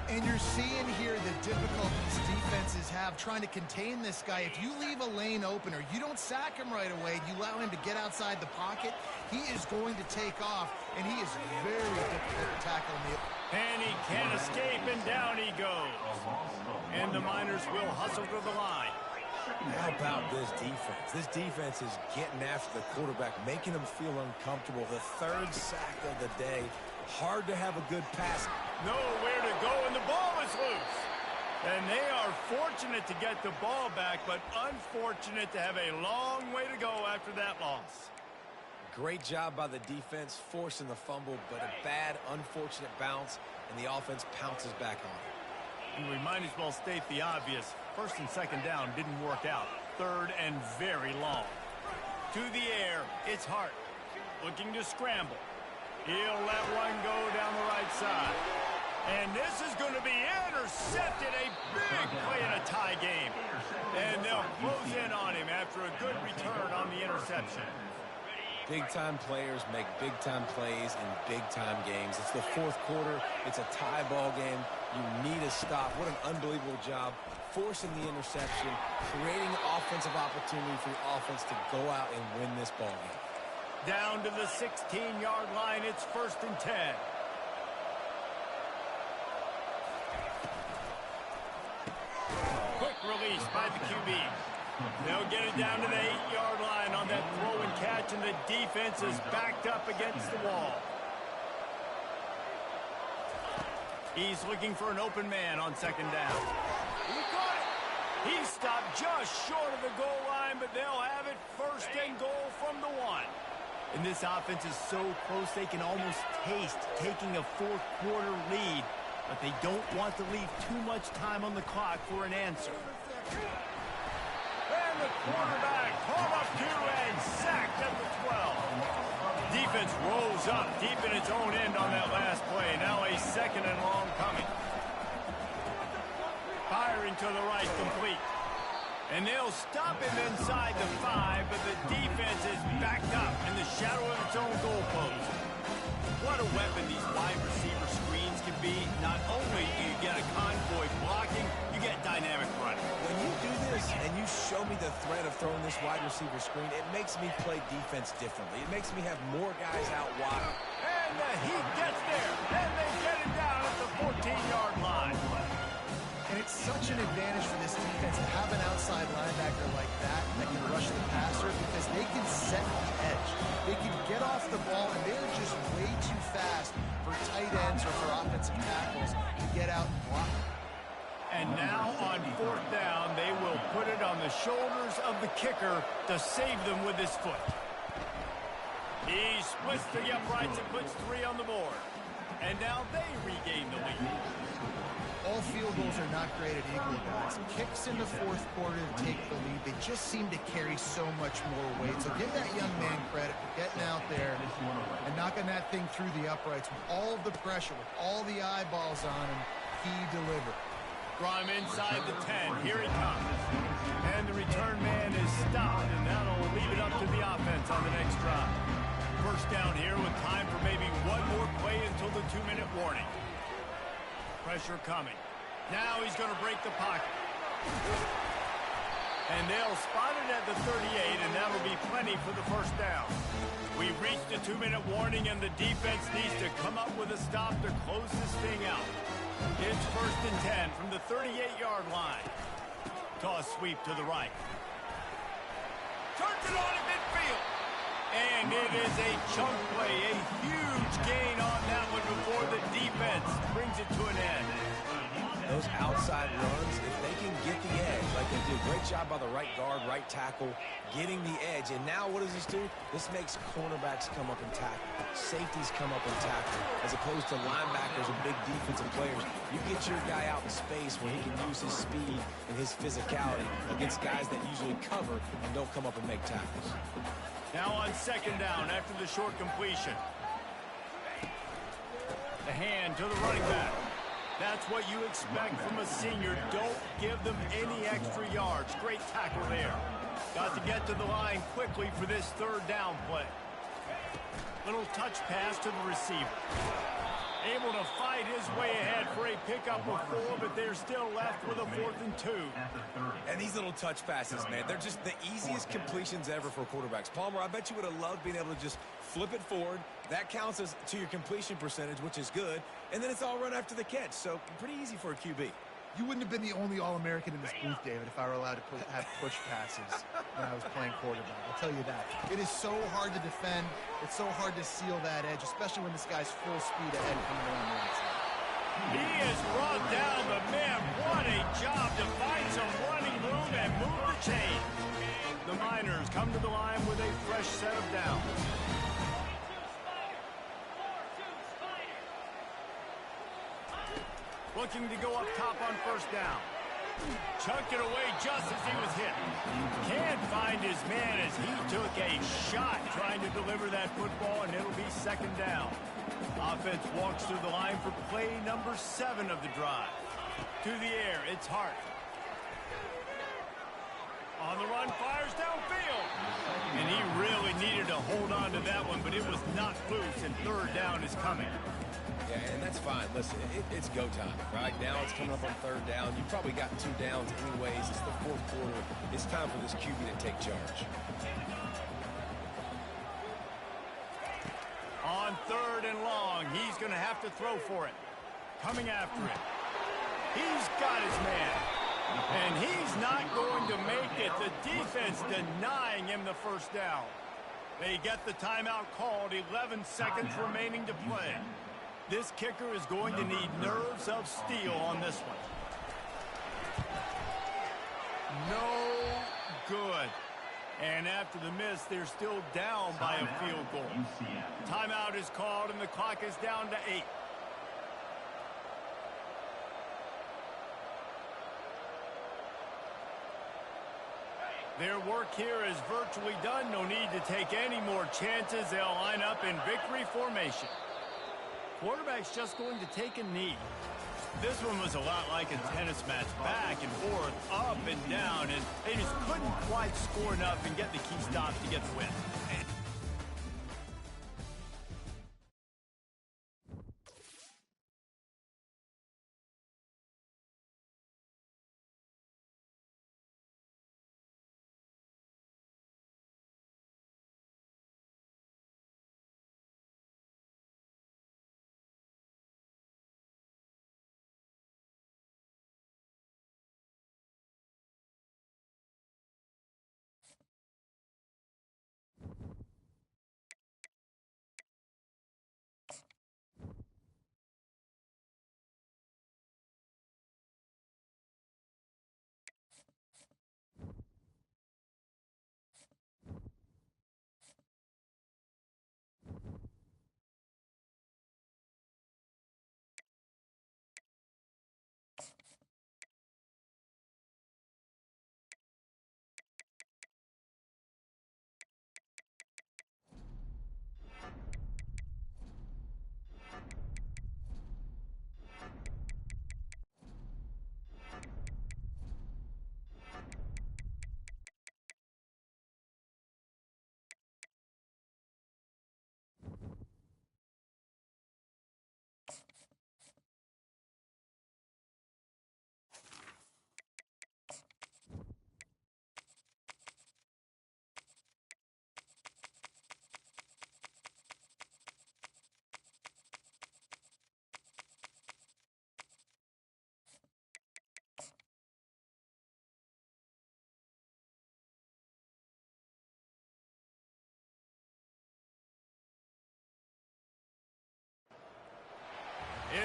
And you're seeing here the difficulties defenses have trying to contain this guy. If you leave a lane open or you don't sack him right away, you allow him to get outside the pocket, he is going to take off, and he is very difficult to tackle in the... And he can't escape, and down he goes. And the Miners will hustle to the line. How about this defense? This defense is getting after the quarterback, making him feel uncomfortable. The third sack of the day. Hard to have a good pass. Nowhere to go, and the ball is loose. And they are fortunate to get the ball back, but unfortunate to have a long way to go after that loss. Great job by the defense, forcing the fumble, but a bad, unfortunate bounce, and the offense pounces back on it. And we might as well state the obvious. First and second down didn't work out. Third and very long. To the air, it's Hart. Looking to scramble. He'll let one go down the right side. And this is going to be intercepted. A big play in a tie game. And they'll close in on him after a good return on the interception. Big-time players make big-time plays in big-time games. It's the fourth quarter. It's a tie ball game. You need a stop. What an unbelievable job forcing the interception, creating offensive opportunity for your offense to go out and win this ball game. Down to the 16-yard line. It's 1st and 10. Quick release by the QB. They'll get it down to the 8-yard line on that throw and catch, and the defense is backed up against the wall. He's looking for an open man on second down. He got it. He stopped just short of the goal line, but they'll have it 1st and goal from the 1. And this offense is so close they can almost taste taking a fourth quarter lead, but they don't want to leave too much time on the clock for an answer. And the quarterback caught up to and sacked at the 12. Defense rolls up deep in its own end on that last play. Now a 2nd and long coming. Firing to the right, complete. And they'll stop him inside the 5, but the defense is backed up in the shadow of its own goalpost. What a weapon these wide receiver screens can be. Not only do you get a convoy blocking, you get dynamic running. When you do this and you show me the threat of throwing this wide receiver screen, it makes me play defense differently. It makes me have more guys out wide. And the Heat gets there, and they get him down at the 14-yard line. And it's such an advantage for this defense to have an outside linebacker like that can rush the passer because they can set the edge. They can get off the ball, and they're just way too fast for tight ends or for offensive tackles to get out and block. And now on 4th down, they will put it on the shoulders of the kicker to save them with his foot. He splits the uprights and puts 3 on the board. And now they regain the lead. All field goals are not created equal, guys. Kicks in the fourth quarter to take the lead. They just seem to carry so much more weight. So give that young man credit for getting out there and knocking that thing through the uprights with all of the pressure, with all the eyeballs on him. He delivered. Draw him inside the 10. Here he comes. And the return man is stopped, and that'll leave it up to the offense on the next drive. First down here with time for maybe one more play until the 2-minute warning. Pressure coming. Now he's going to break the pocket. And they'll spot it at the 38, and that'll be plenty for the first down. We've reached the 2-minute warning, and the defense needs to come up with a stop to close this thing out. It's 1st and 10 from the 38-yard line. Toss sweep to the right. Turns it on at midfield. And it is a chunk play, a huge gain on that one before the defense brings it to an end. Those outside runs, if they can get the edge, like they do, great job by the right guard, right tackle, getting the edge. And now what does this do? This makes cornerbacks come up and tackle. Safeties come up and tackle, as opposed to linebackers and big defensive players. You get your guy out in space where he can use his speed and his physicality against guys that usually cover and don't come up and make tackles. Now on 2nd down after the short completion. The hand to the running back. That's what you expect from a senior. Don't give them any extra yards. Great tackle there. Got to get to the line quickly for this 3rd down play. Little touch pass to the receiver. Able to fight his way ahead for a pickup of 4, but they're still left with a 4th and 2. And these little touch passes, man, they're just the easiest completions ever for quarterbacks. Palmer, I bet you would have loved being able to just flip it forward. That counts as to your completion percentage, which is good. And then it's all run after the catch, so pretty easy for a QB. You wouldn't have been the only All-American in this booth, David, if I were allowed to have push passes when I was playing quarterback. I'll tell you that. It is so hard to defend. It's so hard to seal that edge, especially when this guy's full speed ahead coming around the outside. He is brought down, but man, what a job to find some running room and move the chain. The Miners come to the line with a fresh set of downs. Looking to go up top on 1st down. Chunked it away just as he was hit. Can't find his man as he took a shot trying to deliver that football, and it'll be 2nd down. Offense walks through the line for play number 7 of the drive. To the air, it's Hart. On the run, fires downfield. And he really needed to hold on to that one, but it was knocked loose, and 3rd down is coming. Yeah, and that's fine. Listen, it's go time, right? Now it's coming up on 3rd down. You've probably got 2 downs anyways. It's the 4th quarter. It's time for this QB to take charge. On 3rd and long, he's going to have to throw for it. Coming after it. He's got his man. And he's not going to make it. The defense denying him the 1st down. They get the timeout called. 11 seconds remaining to play. This kicker is going to need nerves of steel on this one. No good. And after the miss, they're still down by a field goal. Timeout is called, and the clock is down to 8. Their work here is virtually done. No need to take any more chances. They'll line up in victory formation. Quarterback's just going to take a knee. This one was a lot like a tennis match, back and forth, up and down, and they just couldn't quite score enough and get the key stop to get the win.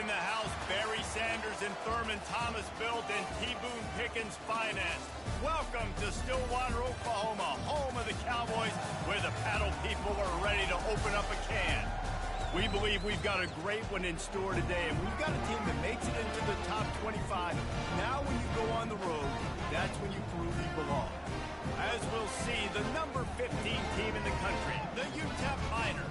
in the house, Barry Sanders and Thurman Thomas built and T. Boone Pickens financed. Welcome to Stillwater, Oklahoma, home of the Cowboys, where the paddle people are ready to open up a can. We believe we've got a great one in store today, and we've got a team that makes it into the top 25. Now when you go on the road, that's when you prove you belong. As we'll see, the number 15 team in the country, the UTEP Miners,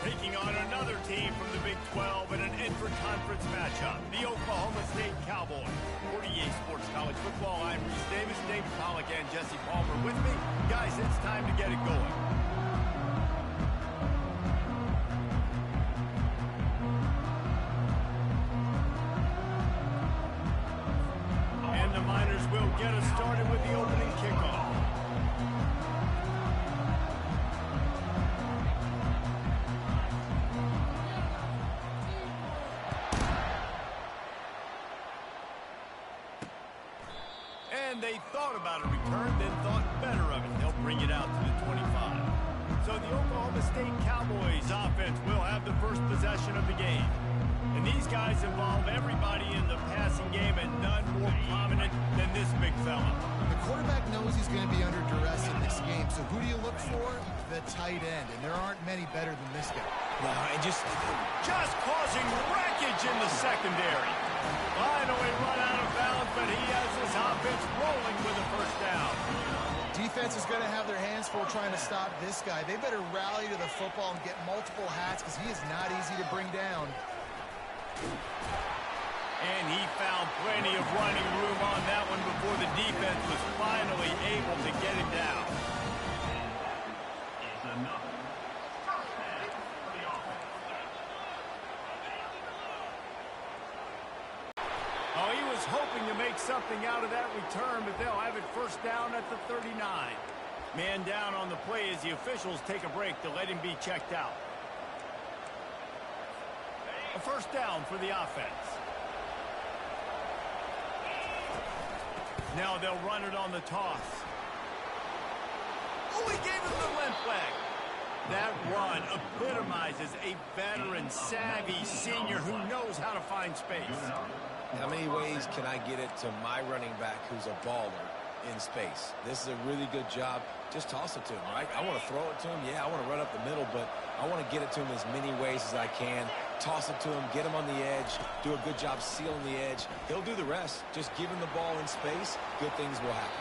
taking on another team from the Big 12 in an intra-conference matchup, the Oklahoma State Cowboys. 48 Sports College Football, I'm Reese Davis, David Pollack, and Jesse Palmer with me. Guys, it's time to get it going. And the Miners will get us started with the opening kickoff. And they thought about a return, then thought better of it. They'll bring it out to the 25. So the Oklahoma State Cowboys offense will have the first possession of the game. And these guys involve everybody in the passing game, and none more prominent than this big fella. The quarterback knows he's going to be under duress in this game, so who do you look for? The tight end, and there aren't many better than this guy. No, and just causing wreckage in the secondary. Finally run out of bounds, but he has his offense rolling with a first down. Defense is going to have their hands full trying to stop this guy. They better rally to the football and get multiple hats because he is not easy to bring down. And he found plenty of running room on that one before the defense was finally able to get him down. Is enough. First down for the offense. Oh, he was hoping to make something out of that return, but they'll have it first down at the 39. Man down on the play as the officials take a break to let him be checked out. A first down for the offense. Now they'll run it on the toss. Oh, he gave him the limp leg. That run epitomizes a veteran, savvy senior who knows how to find space. how many ways can I get it to my running back who's a baller in space? This is a really good job. Just toss it to him, right? I want to throw it to him. Yeah, I want to run up the middle, but I want to get it to him as many ways as I can. Toss it to him, get him on the edge, do a good job sealing the edge. He'll do the rest. Just give him the ball in space, good things will happen.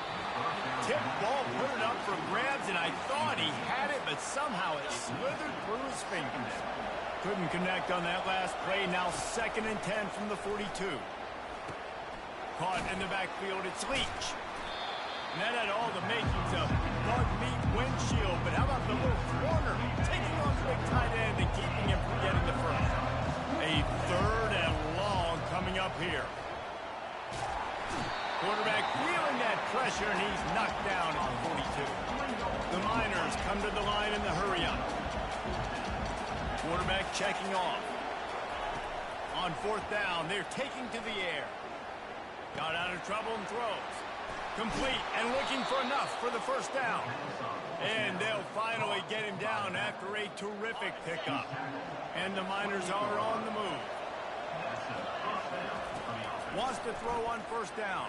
Tip ball, put it up for grabs, and I thought he had it, but somehow it slithered through his fingers. Couldn't connect on that last play. Now 2nd and 10 from the 42. Caught in the backfield, it's Leach. And that had all the makings of bug meat windshield, but how about the little corner taking on the big tight end and keeping him from getting the first? A 3rd and long coming up here. Quarterback feeling that pressure, and he's knocked down at the 42. The Miners come to the line in the hurry-up. Quarterback checking off. On 4th down, they're taking to the air. Got out of trouble and throws. Complete and looking for enough for the first down. And they'll finally get him down after a terrific pickup. And the Miners are on the move. Wants to throw on 1st down.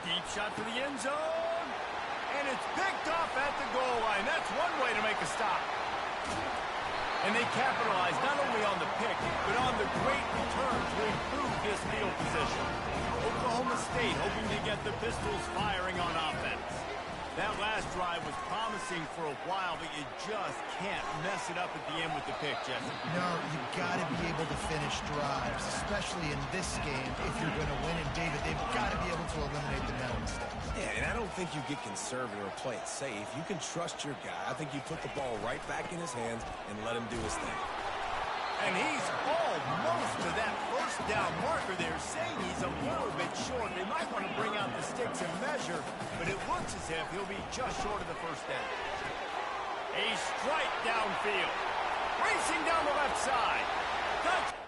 Deep shot to the end zone. And it's picked off at the goal line. That's one way to make a stop. And they capitalize not only on the pick, but on the great return to improve this field position. Oklahoma State hoping to get the Pistols firing on offense. That last drive was promising for a while, but you just can't mess it up at the end with the pick, Jesse. No, you got to be able to finish drives, especially in this game if you're going to win. And, David, they've got to be able to eliminate the mental mistakes. Yeah, and I don't think you get conservative or play it safe. You can trust your guy. I think you put the ball right back in his hands and let him do his thing. And he's almost to that first down marker there, saying he's a little bit short. They might want to bring out the sticks and measure, but it looks as if he'll be just short of the first down. A strike downfield. Racing down the left side. Touch.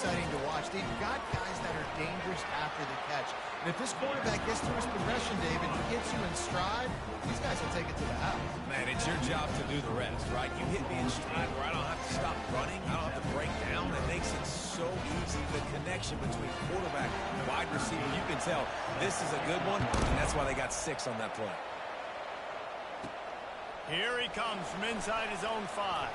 exciting to watch. They've got guys that are dangerous after the catch. And if this quarterback gets through his progression, David, he hits you in stride, these guys will take it to the house. Man, it's your job to do the rest, right? You hit me in stride where I don't have to stop running. I don't have to break down. It makes it so easy. The connection between quarterback and wide receiver, you can tell this is a good one, and that's why they got 6 on that play. Here he comes from inside his own 5.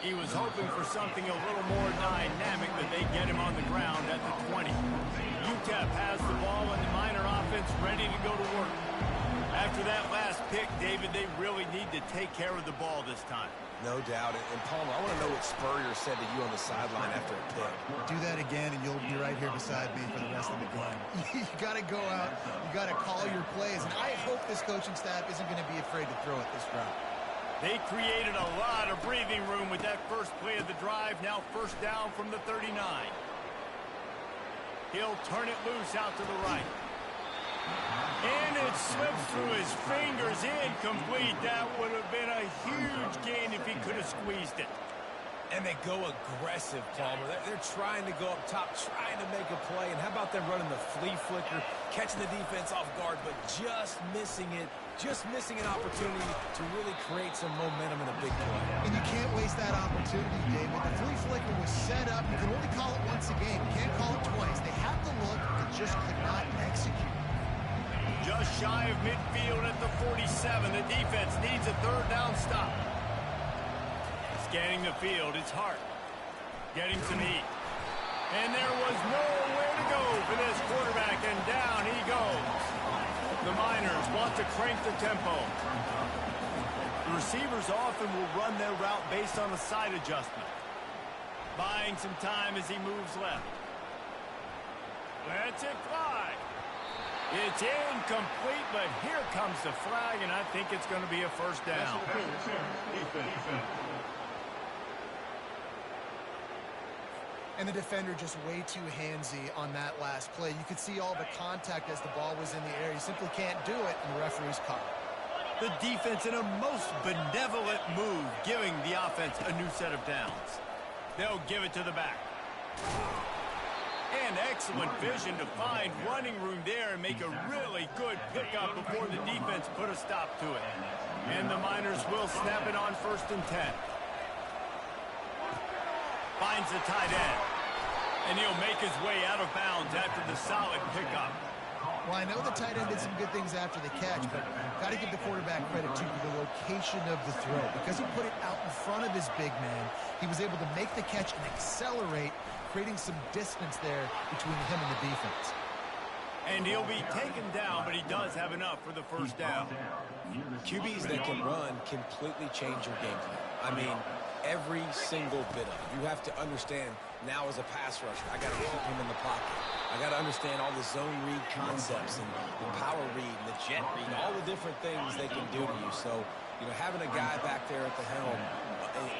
He was hoping for something a little more dynamic, but they get him on the ground at the 20. UTEP has the ball and the Miner offense ready to go to work. After that last pick, David, they really need to take care of the ball this time. No doubt. And Palmer, I want to know what Spurrier said to you on the sideline after a pick. Do that again, and you'll be right here beside me for the rest of the game. You got to go out. You got to call your plays. And I hope this coaching staff isn't going to be afraid to throw it this route. They created a lot of breathing room with that first play of the drive. Now first down from the 39. He'll turn it loose out to the right. And it slips through his fingers, incomplete. That would have been a huge gain if he could have squeezed it. And they go aggressive, Palmer. They're trying to go up top, trying to make a play. And how about them running the flea flicker, catching the defense off guard, but just missing it, just missing an opportunity to really create some momentum in a big play. And you can't waste that opportunity, David. The flea flicker was set up. You can only call it once a game. You can't call it twice. They have the look, but just could not execute. Just shy of midfield at the 47. The defense needs a third down stop. Scanning the field, it's Hart. Getting some heat. And there was nowhere to go for this quarterback, and down he goes. The Miners want to crank the tempo. The receivers often will run their route based on a side adjustment. Buying some time as he moves left. Lets it fly. It's incomplete, but here comes the flag, and I think it's going to be a first down. And the defender just way too handsy on that last play. You could see all the contact as the ball was in the air. You simply can't do it, and the referee's caught it. The defense in a most benevolent move, giving the offense a new set of downs. They'll give it to the back. And excellent vision to find running room there and make a really good pickup before the defense put a stop to it. And the Miners will snap it on 1st and 10. Finds the tight end. And he'll make his way out of bounds after the solid pickup. Well, I know the tight end did some good things after the catch, but got to give the quarterback credit, too, for the location of the throw. Because he put it out in front of his big man, he was able to make the catch and accelerate, creating some distance there between him and the defense. And he'll be taken down, but he does have enough for the first down. QBs that can run completely change your game plan. I mean, every single bit of it. You have to understand now as a pass rusher, I got to keep him in the pocket. I got to understand all the zone read concepts and the power read and the jet read, all the different things they can do to you. So, you know, having a guy back there at the helm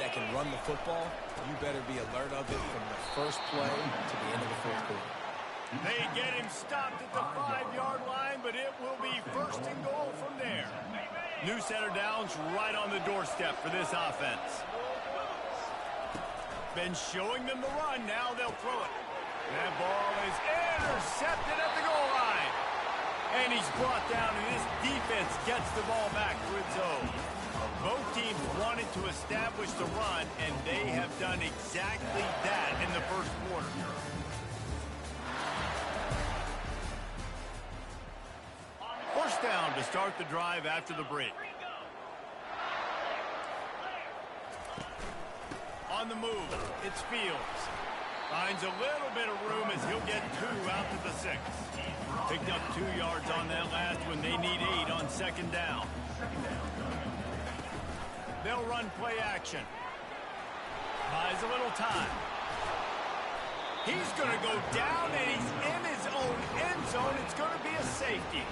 that can run the football, you better be alert of it from the first play to the end of the 4th quarter. They get him stopped at the 5-yard line, but it will be 1st and goal from there. New set of downs right on the doorstep for this offense. Been showing them the run, now they'll throw it. That ball is intercepted at the goal line. And he's brought down, and this defense gets the ball back to its own. Both teams wanted to establish the run, and they have done exactly that in the 1st quarter. First down to start the drive after the break. On the move, it's Fields. Finds a little bit of room as he'll get 2 out to the 6. Picked up 2 yards on that last one. They need 8 on 2nd down. They'll run play action. Buys a little time. He's going to go down, and he's in his own end zone. It's going to be a safety.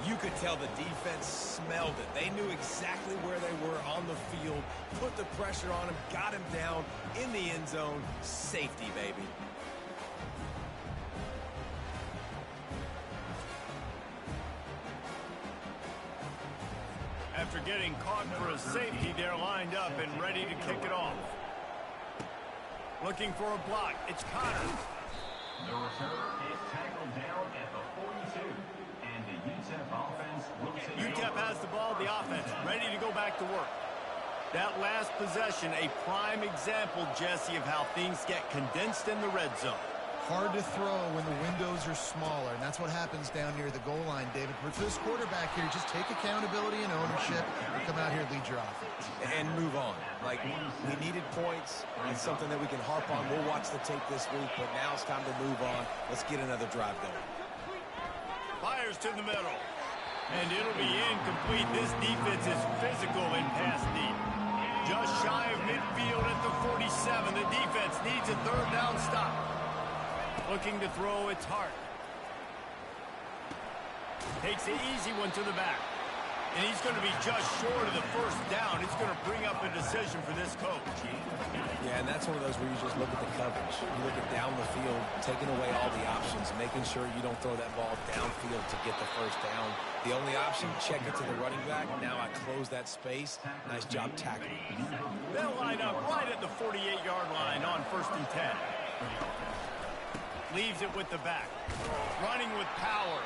You could tell the defense smelled it. They knew exactly where they were on the field, put the pressure on him, got him down in the end zone. Safety, baby. After getting caught for a safety, they're lined up and ready to kick it off. Looking for a block. It's Connor. The returner is tackled down at the 42. And the UTEP offense will take UTEP has the ball, the offense, ready to go back to work. That last possession, a prime example, Jesse, of how things get condensed in the red zone. Hard to throw when the windows are smaller, and that's what happens down near the goal line, David. But for this quarterback here, just take accountability and ownership and come out here and lead your offense. And move on. Like, we needed points. It's something that we can harp on. We'll watch the tape this week, but now it's time to move on. Let's get another drive going. Fires to the middle. And it'll be incomplete. This defense is physical and pass deep. Just shy of midfield at the 47. The defense needs a third down stop. Looking to throw, it's Hart. Takes the easy one to the back. And he's going to be just short of the first down. It's going to bring up a decision for this coach. Yeah, and that's one of those where you just look at the coverage. You look at down the field, taking away all the options, making sure you don't throw that ball downfield to get the first down. The only option, check it to the running back. Now I close that space. Nice job tackling. They'll line up right at the 48-yard line on 1st and 10. Leaves it with the back. Running with power.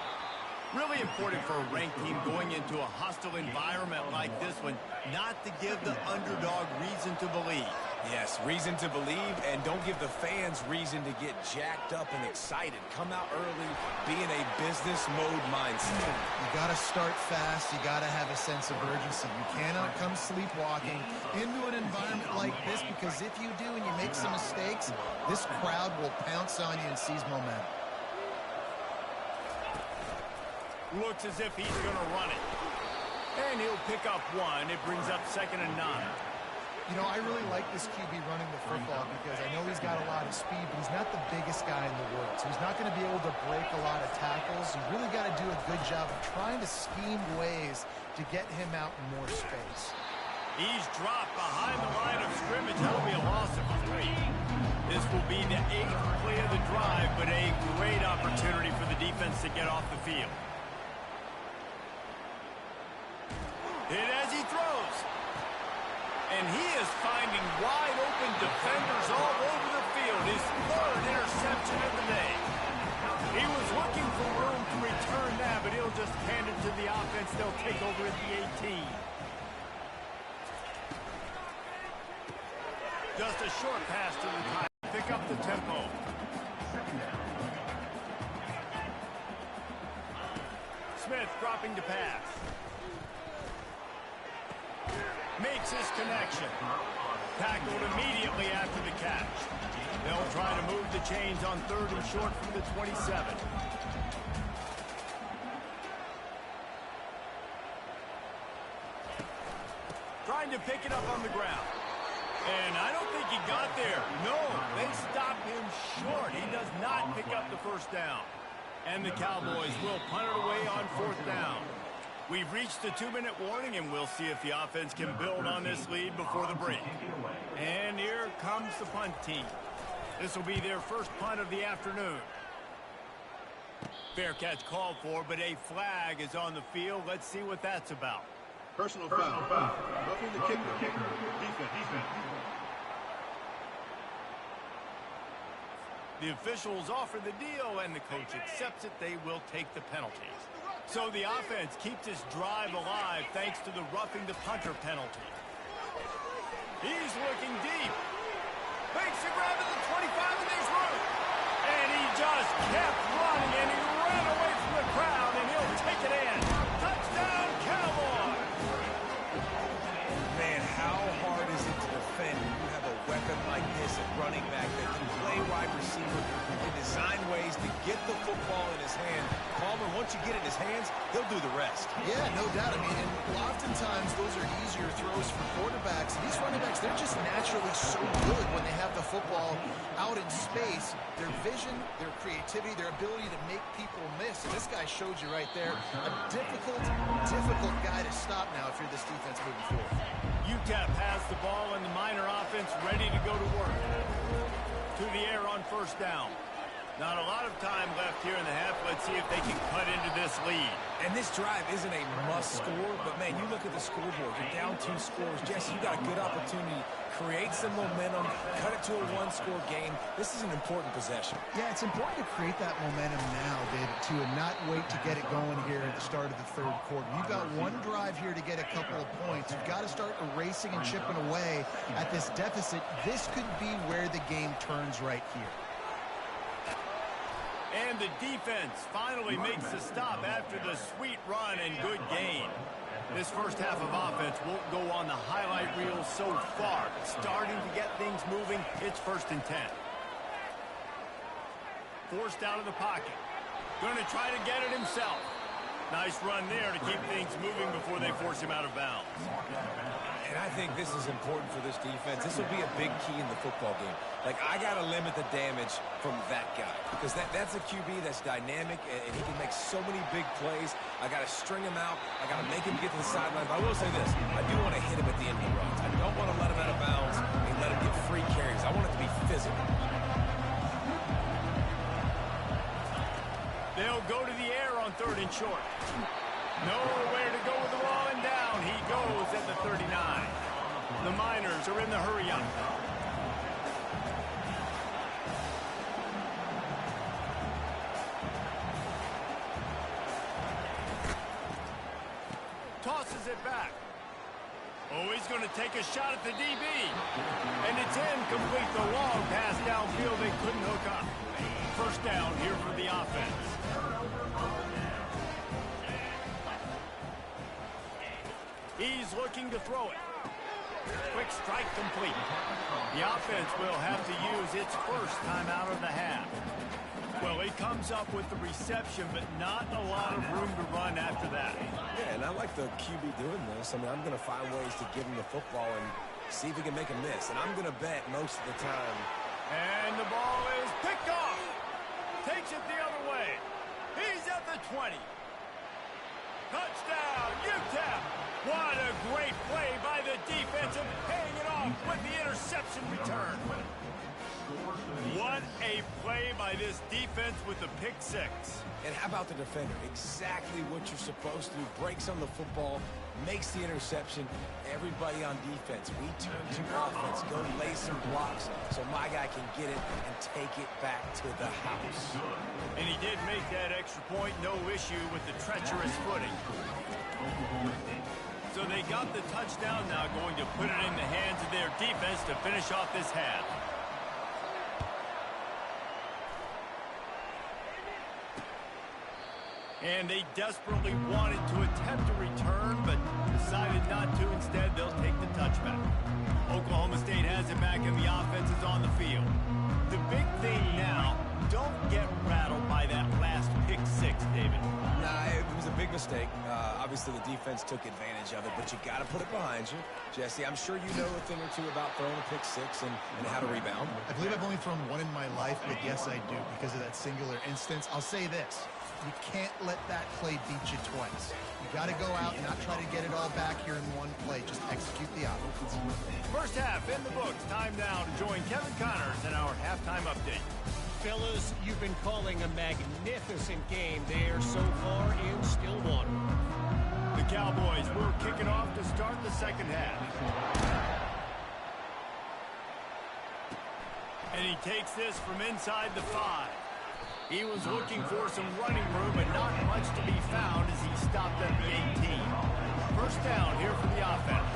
Really important for a ranked team going into a hostile environment like this one, not to give the underdog reason to believe. Yes, reason to believe, and don't give the fans reason to get jacked up and excited. Come out early, be in a business mode mindset. You got to start fast. You got to have a sense of urgency. You cannot come sleepwalking into an environment like this, because if you do and you make some mistakes, this crowd will pounce on you and seize momentum. Looks as if he's going to run it. And he'll pick up one. It brings up 2nd and 9. You know, I really like this QB running the football because I know he's got a lot of speed, but he's not the biggest guy in the world. So he's not going to be able to break a lot of tackles. You really got to do a good job of trying to scheme ways to get him out in more space. He's dropped behind the line of scrimmage. That'll be a loss of 3. This will be the 8th play of the drive, but a great opportunity for the defense to get off the field. And as he throws, and he is finding wide-open defenders all over the field. His 3rd interception of the day. He was looking for room to return that, but he'll just hand it to the offense. They'll take over at the 18. Just a short pass to the tight. Pick up the tempo. Smith dropping to pass. Makes his connection. Tackled immediately after the catch. They'll try to move the chains on 3rd and short from the 27. Trying to pick it up on the ground. And I don't think he got there. No, they stopped him short. He does not pick up the first down. And the Cowboys will punt it away on 4th down. We've reached the 2-minute warning, and we'll see if the offense can build on this lead before the break. And here comes the punt team. This will be their first punt of the afternoon. Fair catch called for, but a flag is on the field. Let's see what that's about. Personal foul. Roughing the kicker. Defense. The officials offer the deal, and the coach accepts it. They will take the penalty. So the offense keeps this drive alive thanks to the roughing the punter penalty. He's looking deep. Makes a grab at the 25, and there's room. And he just kept running, and he ran away from the crowd, and he'll take it in. Touchdown, Cowboys! Man, how hard is it to defend when you have a weapon like this at running back that can play wide receiver, who can design ways to get the football in his hand. Palmer, once you get it in his hands, he'll do the rest. Yeah, no doubt. I mean, and oftentimes those are easier throws for quarterbacks. These running backs, they're just naturally so good when they have the football out in space. Their vision, their creativity, their ability to make people miss. And this guy showed you right there. A difficult guy to stop now if you're this defense moving forward. UTEP has the ball, and the Miner offense ready to go to work. To the air on 1st down. Not a lot of time left here in the half. Let's see if they can cut into this lead. And this drive isn't a must score, but, man, you look at the scoreboard. You're down 2 scores. Jesse, you got a good opportunity. Create some momentum. Cut it to a 1-score game. This is an important possession. Yeah, it's important to create that momentum now, David, too, and not wait to get it going here at the start of the third quarter. You've got one drive here to get a couple of points. You've got to start erasing and chipping away at this deficit. This could be where the game turns right here. And the defense finally makes the stop after the sweet run and good gain. This first half of offense won't go on the highlight reel so far. Starting to get things moving, it's 1st and 10. Forced out of the pocket. Going to try to get it himself. Nice run there to keep things moving before they force him out of bounds. And I think this is important for this defense. This will be a big key in the football game. Like, I got to limit the damage from that guy because that's a QB that's dynamic, and he can make so many big plays. I got to string him out. I got to make him get to the sideline. But I will say this. I do want to hit him at the end of the runs. I don't want to let him out of bounds and let him get free carries. I want it to be physical. They'll go to the air on 3rd and short. Nowhere to go with the ball and down. He goes at the 39. The Miners are in the hurry-up. Tosses it back. Oh, he's going to take a shot at the DB. And it's incomplete. The long pass downfield they couldn't hook up. 1st down here for the offense. He's looking to throw it. Quick strike complete. The offense will have to use its first timeout of the half. Well, he comes up with the reception, but not a lot of room to run after that. Yeah, and I like the QB doing this. I mean, I'm going to find ways to give him the football and see if he can make a miss. And I'm going to bet most of the time. And the ball is picked off. Takes it the other way. He's at the 20. Touchdown, UTEP. What a great play by the defense and paying it off with the interception return. What a play by this defense with the pick 6. And how about the defender? Exactly what you're supposed to do. Breaks on the football, makes the interception. Everybody on defense, we turn to offense. Go lay some blocks so my guy can get it and take it back to the house. And he did make that extra point. No issue with the treacherous footing. So they got the touchdown now, going to put it in the hands of their defense to finish off this half. And they desperately wanted to attempt a return, but decided not to. Instead, they'll take the touchback. Oklahoma State has it back, and the offense is on the field. The big thing now, don't get rattled by that last pick 6, David. Nah, it was a big mistake. Obviously, the defense took advantage of it, but you got to put it behind you. Jesse, I'm sure you know a thing or two about throwing a pick 6 and how to rebound. I believe I've only thrown one in my life, but yes, I do because of that singular instance. I'll say this. You can't let that play beat you twice. You got to go out and not try to get it all back here in one play. Just execute the offense. First half in the books. Time now to join Kevin Connors in our halftime update. Fellas, you've been calling a magnificent game there so far in Stillwater. The Cowboys will kick it off to start the second half. And he takes this from inside the 5. He was looking for some running room, but not much to be found as he stopped at the 18. First down here for the offense.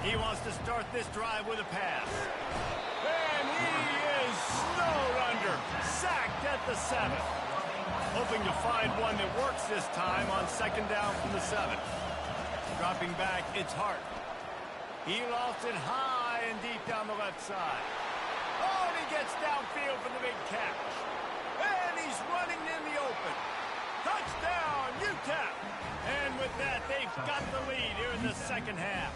He wants to start this drive with a pass. And he is snowed under. Sacked at the 7. Hoping to find one that works this time on second down from the 7. Dropping back, it's Hart. He lost it high and deep down the left side. Oh, and he gets downfield for the big catch. And he's running in the open. Touchdown, UTEP. And with that, they've got the lead here in the second half.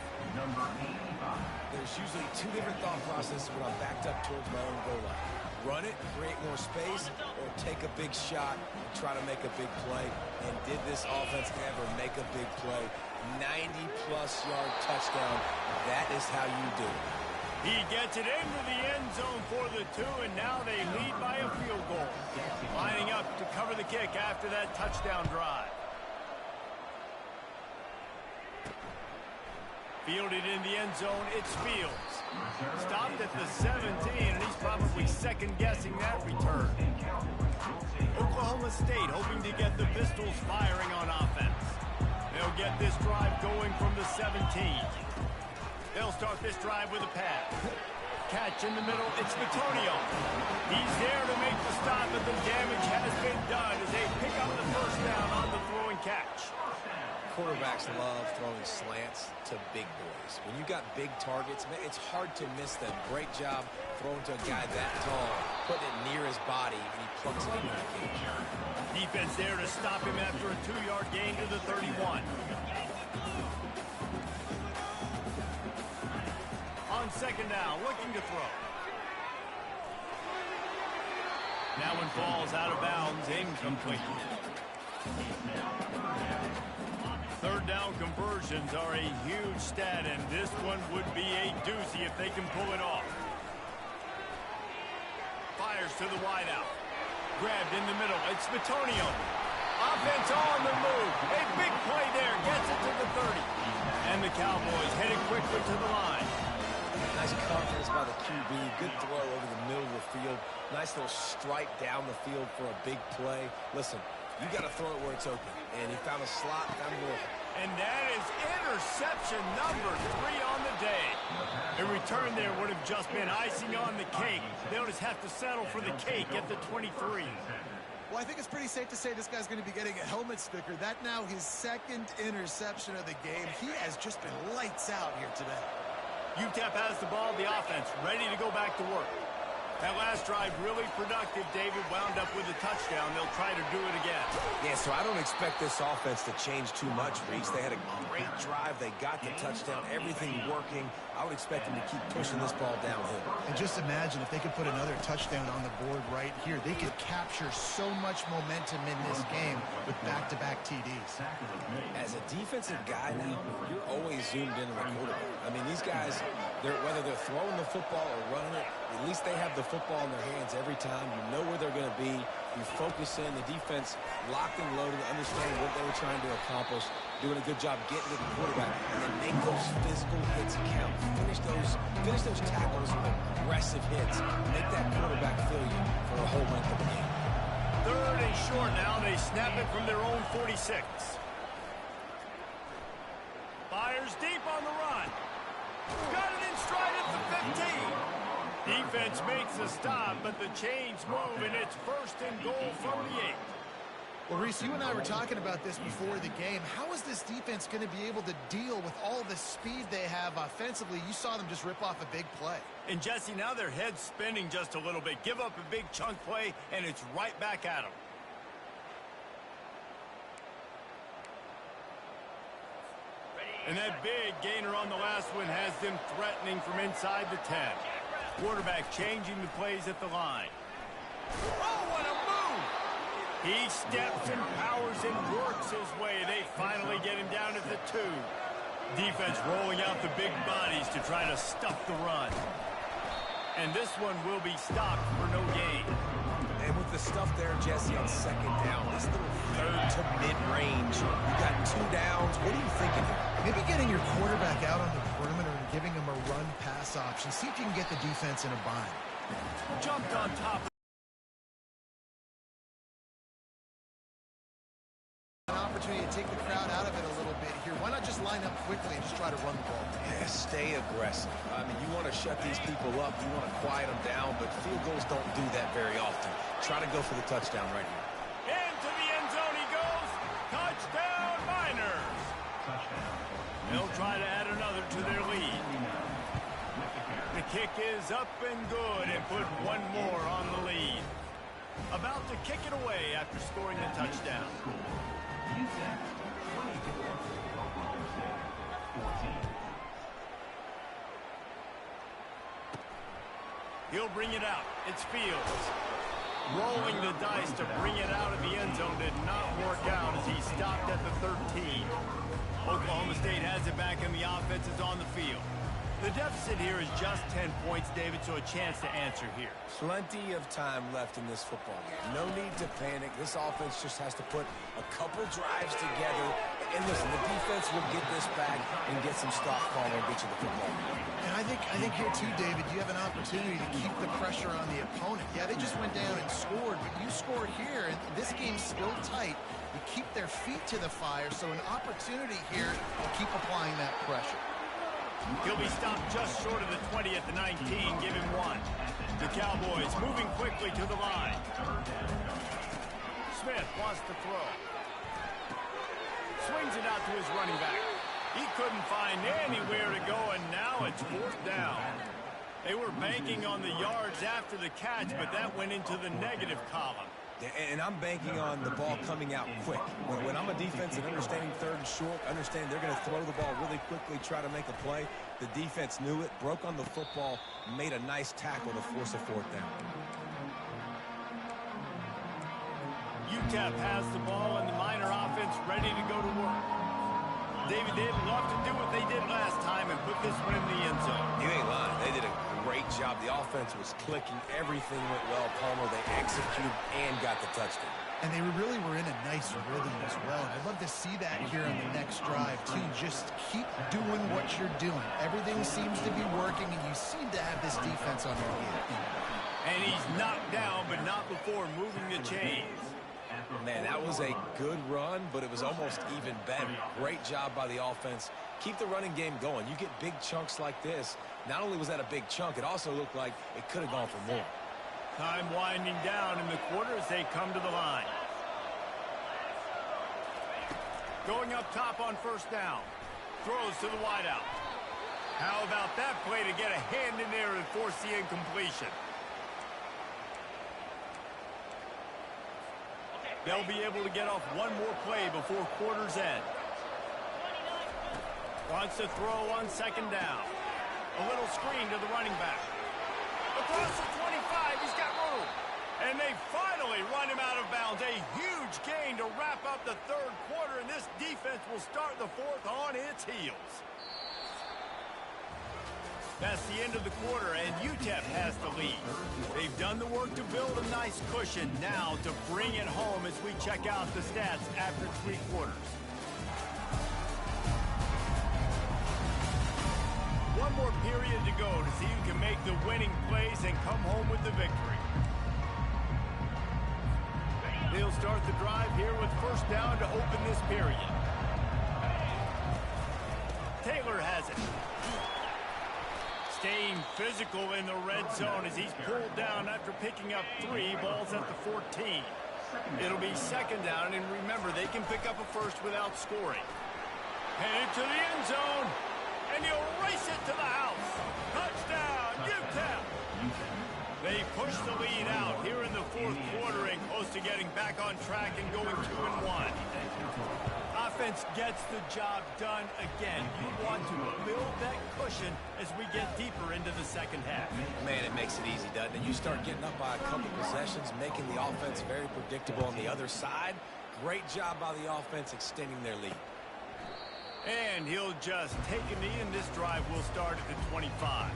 There's usually 2 different thought processes when I'm backed up towards my own goal line. Run it, create more space, or take a big shot and try to make a big play. And did this offense ever make a big play? 90-plus yard touchdown. That is how you do it. He gets it into the end zone for the 2, and now they lead by a field goal. Lining up to cover the kick after that touchdown drive. Fielded in the end zone, it's Fields. Stopped at the 17, and he's probably second-guessing that return. Oklahoma State hoping to get the Pistols firing on offense. They'll get this drive going from the 17. They'll start this drive with a pass. Catch in the middle, it's Antonio. He's there to make the stop, but the damage has been done as they pick up the first down on the throwing catch. Quarterbacks love throwing slants to big boys. When you got big targets, it's hard to miss them. Great job throwing to a guy that tall, putting it near his body, and he plucks it into the cage. Defense there to stop him after a 2-yard gain to the 31. On second down, looking to throw. That one falls out of bounds, incomplete. Third down conversions are a huge stat, and this one would be a doozy if they can pull it off. Fires to the wideout. Grabbed in the middle. It's Antonio. Offense on the move. A big play there. Gets it to the 30. And the Cowboys headed quickly to the line. Nice confidence by the QB. Good throw over the middle of the field. Nice little strike down the field for a big play. Listen, you got to throw it where it's open. And he found a slot, found a little. And that is interception number 3 on the day. A return there would have just been icing on the cake. They'll just have to settle for the cake at the 23. Well, I think it's pretty safe to say this guy's going to be getting a helmet sticker. That now his second interception of the game. He has just been lights out here today. UTEP has the ball, the offense ready to go back to work. That last drive really productive. David wound up with a touchdown. They'll try to do it again. Yeah, so I don't expect this offense to change too much, Reese. They had a great drive. They got the touchdown. Everything working. I would expect them to keep pushing this ball downhill. And just imagine if they could put another touchdown on the board right here. They could capture so much momentum in this game with back-to-back TDs. As a defensive guy now, you're always zoomed in on the quarterback. I mean, these guys, whether they're throwing the football or running it, at least they have the football in their hands every time. You know where they're going to be. You focus in. The defense locked and loaded, understanding what they were trying to accomplish, doing a good job getting to the quarterback, and then make those physical hits count. Finish those tackles with aggressive hits. Make that quarterback feel you for the whole length of the game. Third and short now. They snap it from their own 46. Fires deep on the run. Got it in stride at the 15. Defense makes a stop, but the chains move, and it's first and goal from the 8. Well, Reese, you and I were talking about this before the game. How is this defense going to be able to deal with all the speed they have offensively? You saw them just rip off a big play. And, Jesse, now their head's spinning just a little bit. Give up a big chunk play, and it's right back at them. And that big gainer on the last one has them threatening from inside the 10. Quarterback changing the plays at the line. Oh, what a move! He steps and powers and works his way. They finally get him down at the 2. Defense rolling out the big bodies to try to stuff the run. And this one will be stopped for no gain. And with the stuff there, Jesse, on second down, this little third to mid-range, you got 2 downs. What are you thinking here? Maybe getting your quarterback out on the perimeter and giving him a run-pass option. See if you can get the defense in a bind. Jumped on top. An opportunity to take the crowd out of it a little bit here. Why not just line up quickly and just try to run the ball? Yeah, stay aggressive. I mean, you want to shut these people up. You want to quiet them down, but field goals don't do that very often. Try to go for the touchdown right here. Into the end zone he goes. Touchdown, Miners. They'll try to add another to their lead. The kick is up and good and put one more on the lead. About to kick it away after scoring the touchdown. He'll bring it out. It's Fields. Rolling the dice to bring it out of the end zone did not work out as he stopped at the 13. Oklahoma State has it back and the offense is on the field. The deficit here is just 10 points, David, so a chance to answer here. Plenty of time left in this football game. No need to panic. This offense just has to put a couple drives together. And listen, the defense will get this back and get some stop calling and get you the football. And I think here too, David, you have an opportunity to keep the pressure on the opponent. Yeah, they just went down and scored, but you scored here, and this game's still tight. You keep their feet to the fire, so an opportunity here to keep applying that pressure. He'll be stopped just short of the 20 at the 19. Give him one. The Cowboys moving quickly to the line. Smith wants to throw. Swings it out to his running back. He couldn't find anywhere to go, and now it's fourth down. They were banking on the yards after the catch, but that went into the negative column. And I'm banking on the ball coming out quick. When I'm a defense and understanding third and short, understand they're going to throw the ball really quickly, try to make a play. The defense knew it, broke on the football, made a nice tackle to force a fourth down. UTEP has the ball and the Miner offense ready to go to work. David, they'd love to do what they did last time and put this one in the end zone. You ain't lying. They did a great job. The offense was clicking. Everything went well. Palmer, they executed and got the touchdown. And they really were in a nice rhythm as well. I'd love to see that here on the next drive, too. Just keep doing what you're doing. Everything seems to be working, and you seem to have this defense on your heels. And he's knocked down, but not before moving the chains. Man, that was a good run, but it was almost even better. Great job by the offense. Keep the running game going. You get big chunks like this. Not only was that a big chunk, it also looked like it could have gone for more. Time winding down in the quarter as they come to the line. Going up top on first down. Throws to the wideout. How about that play to get a hand in there and force the incompletion? They'll be able to get off one more play before quarter's end. Wants to throw on second down. A little screen to the running back. Across the 25, he's got room. And they finally run him out of bounds. A huge gain to wrap up the third quarter, and this defense will start the fourth on its heels. That's the end of the quarter, and UTEP has the lead. They've done the work to build a nice cushion. Now to bring it home as we check out the stats after 3 quarters. One more period to go to see who can make the winning plays and come home with the victory. They'll start the drive here with first down to open this period. Taylor has it. Staying physical in the red zone as he's pulled down after picking up 3 balls at the 14. It'll be second down, and remember, they can pick up a first without scoring. Headed to the end zone, and he'll race it to the house. Touchdown, UTEP! They push the lead out here in the fourth quarter and close to getting back on track and going 2-1. Offense gets the job done again. You want to build that cushion as we get deeper into the second half. Man, it makes it easy, doesn't it? You start getting up by a couple possessions, making the offense very predictable on the other side. Great job by the offense extending their lead. And he'll just take a knee, and this drive will start at the 25.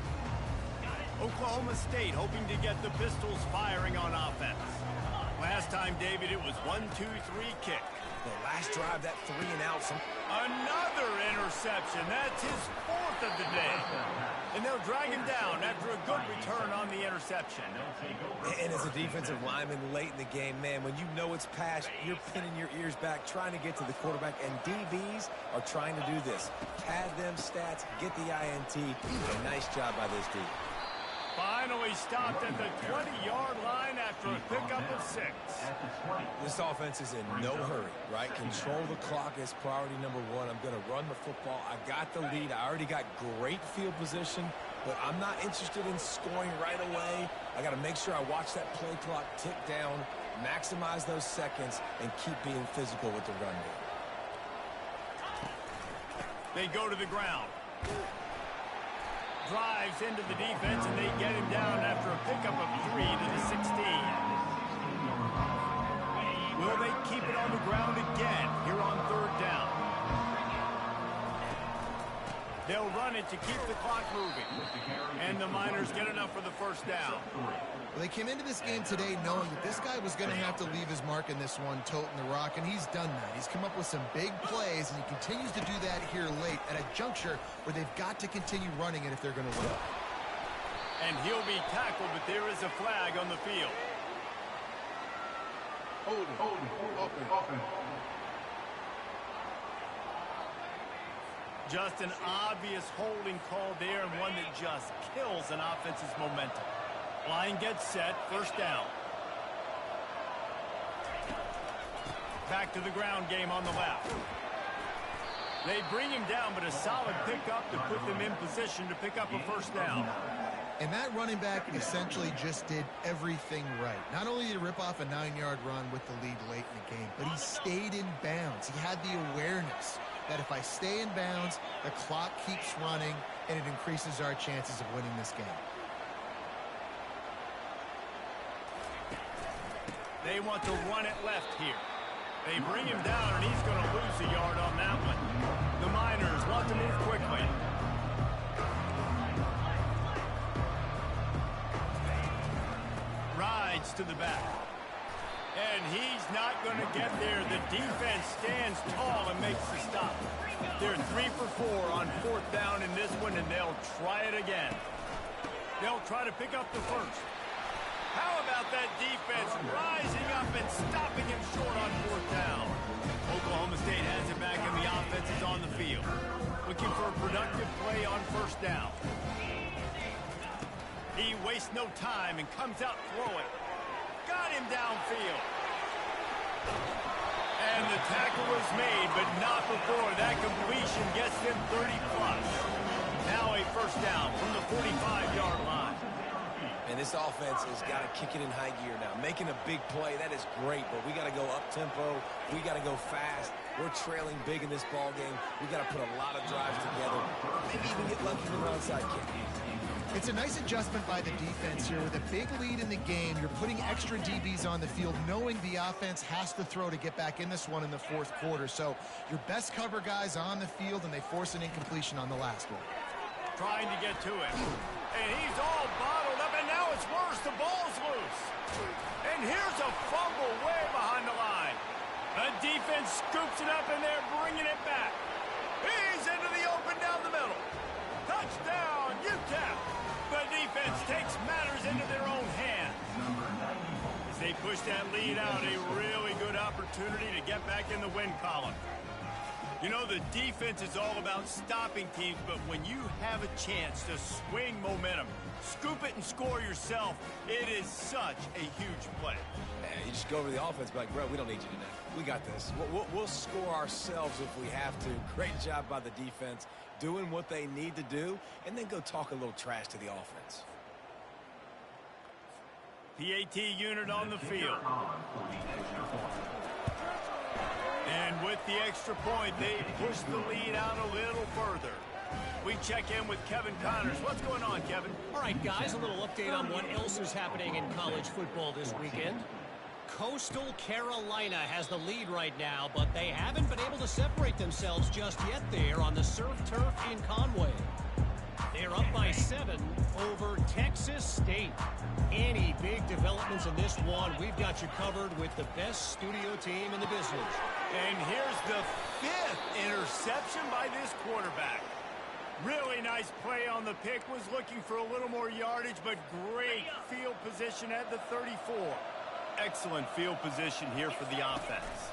Oklahoma State hoping to get the Pistols firing on offense. Last time, David, it was 1-2-3 kick. The last drive, that 3-and-out. Another interception. That's his 4th of the day. And they'll drag him down after a good return on the interception. And as a defensive lineman late in the game, man, when you know it's passed, you're pinning your ears back, trying to get to the quarterback. And DBs are trying to do this. Pad them stats, get the INT. A nice job by this D. Finally stopped at the 20-yard line after a pickup of 6. This offense is in no hurry, right? Control the clock is priority number 1. I'm going to run the football. I got the lead. I already got great field position, but I'm not interested in scoring right away. I got to make sure I watch that play clock tick down, maximize those seconds, and keep being physical with the run game. They go to the ground. Drives into the defense, and they get him down after a pickup of 3 to the 16. Will they keep it on the ground again here on third down? They'll run it to keep the clock moving. And the Miners get enough for the first down. Well, they came into this game today knowing that this guy was going to have to leave his mark in this one, toting the rock, and he's done that. He's come up with some big plays, and he continues to do that here late at a juncture where they've got to continue running it if they're going to win. And he'll be tackled, but there is a flag on the field. Open. Just an obvious holding call there, and one that just kills an offense's momentum. Line gets set, first down. Back to the ground game on the left. They bring him down, but a solid pickup to put them in position to pick up a first down. And that running back essentially just did everything right. Not only did he rip off a 9-yard run with the lead late in the game, but he stayed in bounds. He had the awareness that if I stay in bounds, the clock keeps running, and it increases our chances of winning this game. They want to run it left here. They bring him down, and he's going to lose a yard on that one. The Miners want to move quickly. Rides to the back. And he's not going to get there. The defense stands tall and makes the stop. They're 3 for 4 on fourth down in this one, and they'll try it again. They'll try to pick up the first. How about that defense rising up and stopping him short on fourth down? Oklahoma State has it back, and the offense is on the field. Looking for a productive play on first down. He wastes no time and comes out throwing. Got him downfield. And the tackle was made, but not before that completion gets them 30-plus. Now a first down from the 45-yard line. And this offense has got to kick it in high gear now. Making a big play, that is great, but we got to go up-tempo. We got to go fast. We're trailing big in this ball game. We got to put a lot of drives together. Maybe even get lucky with an onside kick. It's a nice adjustment by the defense here. With a big lead in the game, you're putting extra DBs on the field, knowing the offense has to throw to get back in this one in the fourth quarter. So your best cover guys on the field, and they force an incompletion on the last one. Trying to get to it. And he's all bottled up, and now it's worse. The ball's loose. And here's a fumble way behind the line. The defense scoops it up, and they're bringing it back. He's into the open down the middle. Touchdown, UTEP. The defense takes matters into their own hands. As they push that lead out, a really good opportunity to get back in the win column. You know, the defense is all about stopping teams, but when you have a chance to swing momentum, scoop it and score yourself, it is such a huge play. Yeah, you just go over the offense, be like, bro, we don't need you today. We got this. We'll score ourselves if we have to. Great job by the defense, doing what they need to do, and then go talk a little trash to the offense. PAT unit on the field. And with the extra point, they push the lead out a little further. We check in with Kevin Connors. What's going on, Kevin? All right, guys, a little update on what else is happening in college football this weekend. Coastal Carolina has the lead right now, but they haven't been able to separate themselves just yet there on the surf turf in Conway. They're up by 7 over Texas State. Any big developments in this one, we've got you covered with the best studio team in the business. And here's the 5th interception by this quarterback. Really nice play on the pick. Was looking for a little more yardage, but great field position at the 34. Excellent field position here for the offense.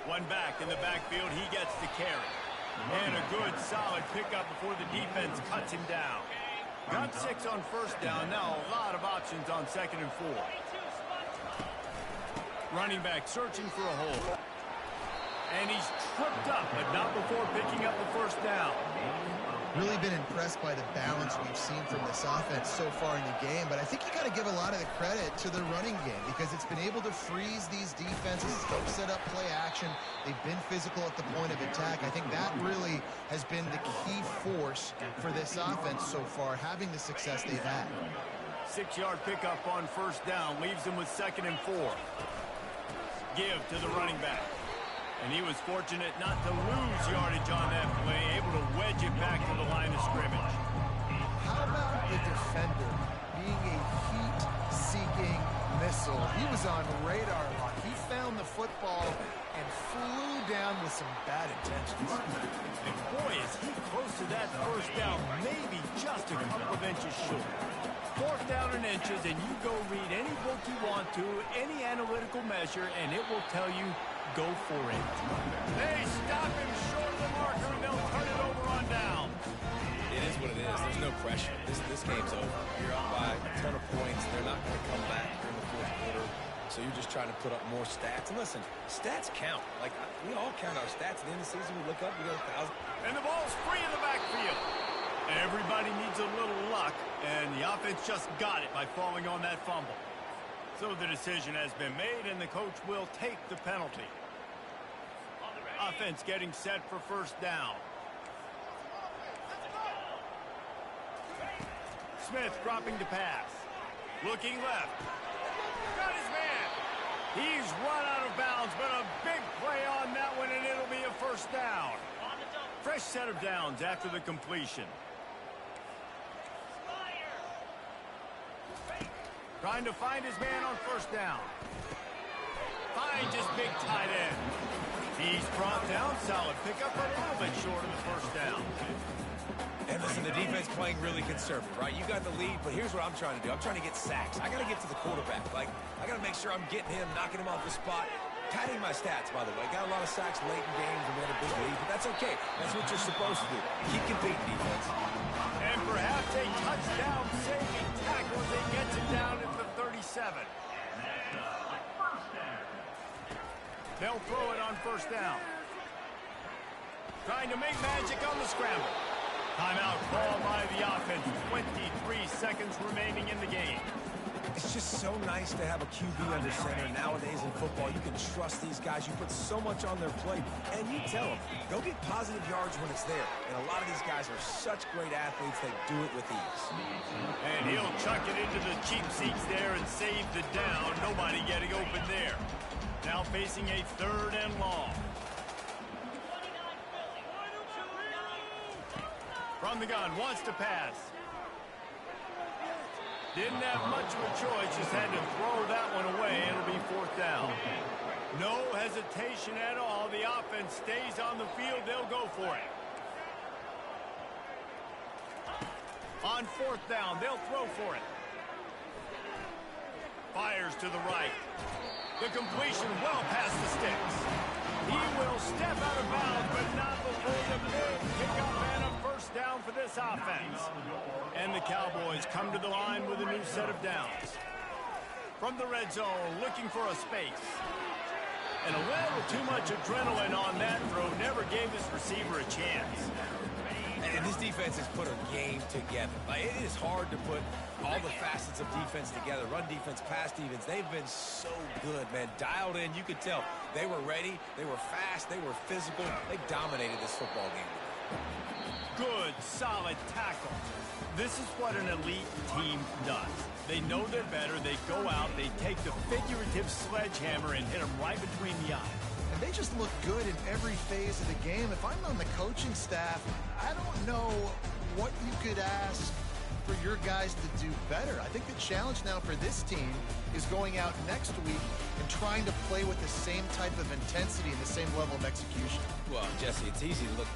One back in the backfield. He gets the carry. And a good, solid pickup before the defense cuts him down. Got 6 on first down. Now a lot of options on 2nd and 4. Running back searching for a hole. And he's tripped up, but not before picking up the first down. Really been impressed by the balance we've seen from this offense so far in the game, but I think you got to give a lot of the credit to the running game because it's been able to freeze these defenses, help set up play action. They've been physical at the point of attack. I think that really has been the key force for this offense so far, having the success they've had. 6-yard pickup on first down leaves them with 2nd and 4. Give to the running back. And he was fortunate not to lose yardage on that play, able to wedge it back to the line of scrimmage. How about the defender being a heat-seeking missile? He was on radar lock. He found the football and flew down with some bad intentions. And boy, is he close to that first down, maybe just a couple of inches short. Fourth down in inches, and you go read any book you want to, any analytical measure, and it will tell you, go for it. They stop him short of the marker, and they'll turn it over on down. It is what it is. There's no pressure. This game's over. You're up by a ton of points. They're not going to come back during the fourth quarter. So you're just trying to put up more stats. And listen, stats count. Like, we all count our stats. At the end of the season, we look up, we go 1,000. And the ball's free in the backfield. Everybody needs a little luck, and the offense just got it by falling on that fumble. So the decision has been made, and the coach will take the penalty. Offense getting set for first down. Smith dropping to pass. Looking left. Got his man. He's run out of bounds, but a big play on that one, and it'll be a first down. Fresh set of downs after the completion. Trying to find his man on first down. Finds his big tight end. He's brought down. Solid pickup, a little bit short of the first down. And listen, the defense playing really conservative, right? You got the lead, but here's what I'm trying to do. I'm trying to get sacks. I got to get to the quarterback. Like, I got to make sure I'm getting him, knocking him off the spot. Padding my stats, by the way. Got a lot of sacks late in games and we had a big lead, but that's okay. That's what you're supposed to do. Keep competing, defense. And perhaps a touchdown-saving tackle as they gets him down at the 37. They'll throw it on first down. Trying to make magic on the scramble. Timeout called by the offense. 23 seconds remaining in the game. It's just so nice to have a QB under center. Nowadays in football, you can trust these guys. You put so much on their plate, and you tell them, go get positive yards when it's there. And a lot of these guys are such great athletes, they do it with ease. And he'll chuck it into the cheap seats there and save the down. Nobody getting open there. Now facing a third and long. From the gun, wants to pass. Didn't have much of a choice, just had to throw that one away. It'll be fourth down. No hesitation at all. The offense stays on the field. They'll go for it. On fourth down, they'll throw for it. Fires to the right. The completion well past the sticks. He will step out of bounds, but not before the big kickoff and a first down for this offense. And the Cowboys come to the line with a new set of downs. From the red zone, looking for a space. And a little too much adrenaline on that throw never gave his receiver a chance. And this defense has put a game together. Like, it is hard to put all the facets of defense together. Run defense, pass defense. They've been so good, man. Dialed in. You could tell they were ready. They were fast. They were physical. They dominated this football game. Good, solid tackle. This is what an elite team does. They know they're better. They go out. They take the figurative sledgehammer and hit them right between the eyes. And they just look good in every phase of the game. If I'm on the coaching staff, I don't know what you could ask for your guys to do better. I think the challenge now for this team is going out next week and trying to play with the same type of intensity and the same level of execution. Well, Jesse, it's easy to look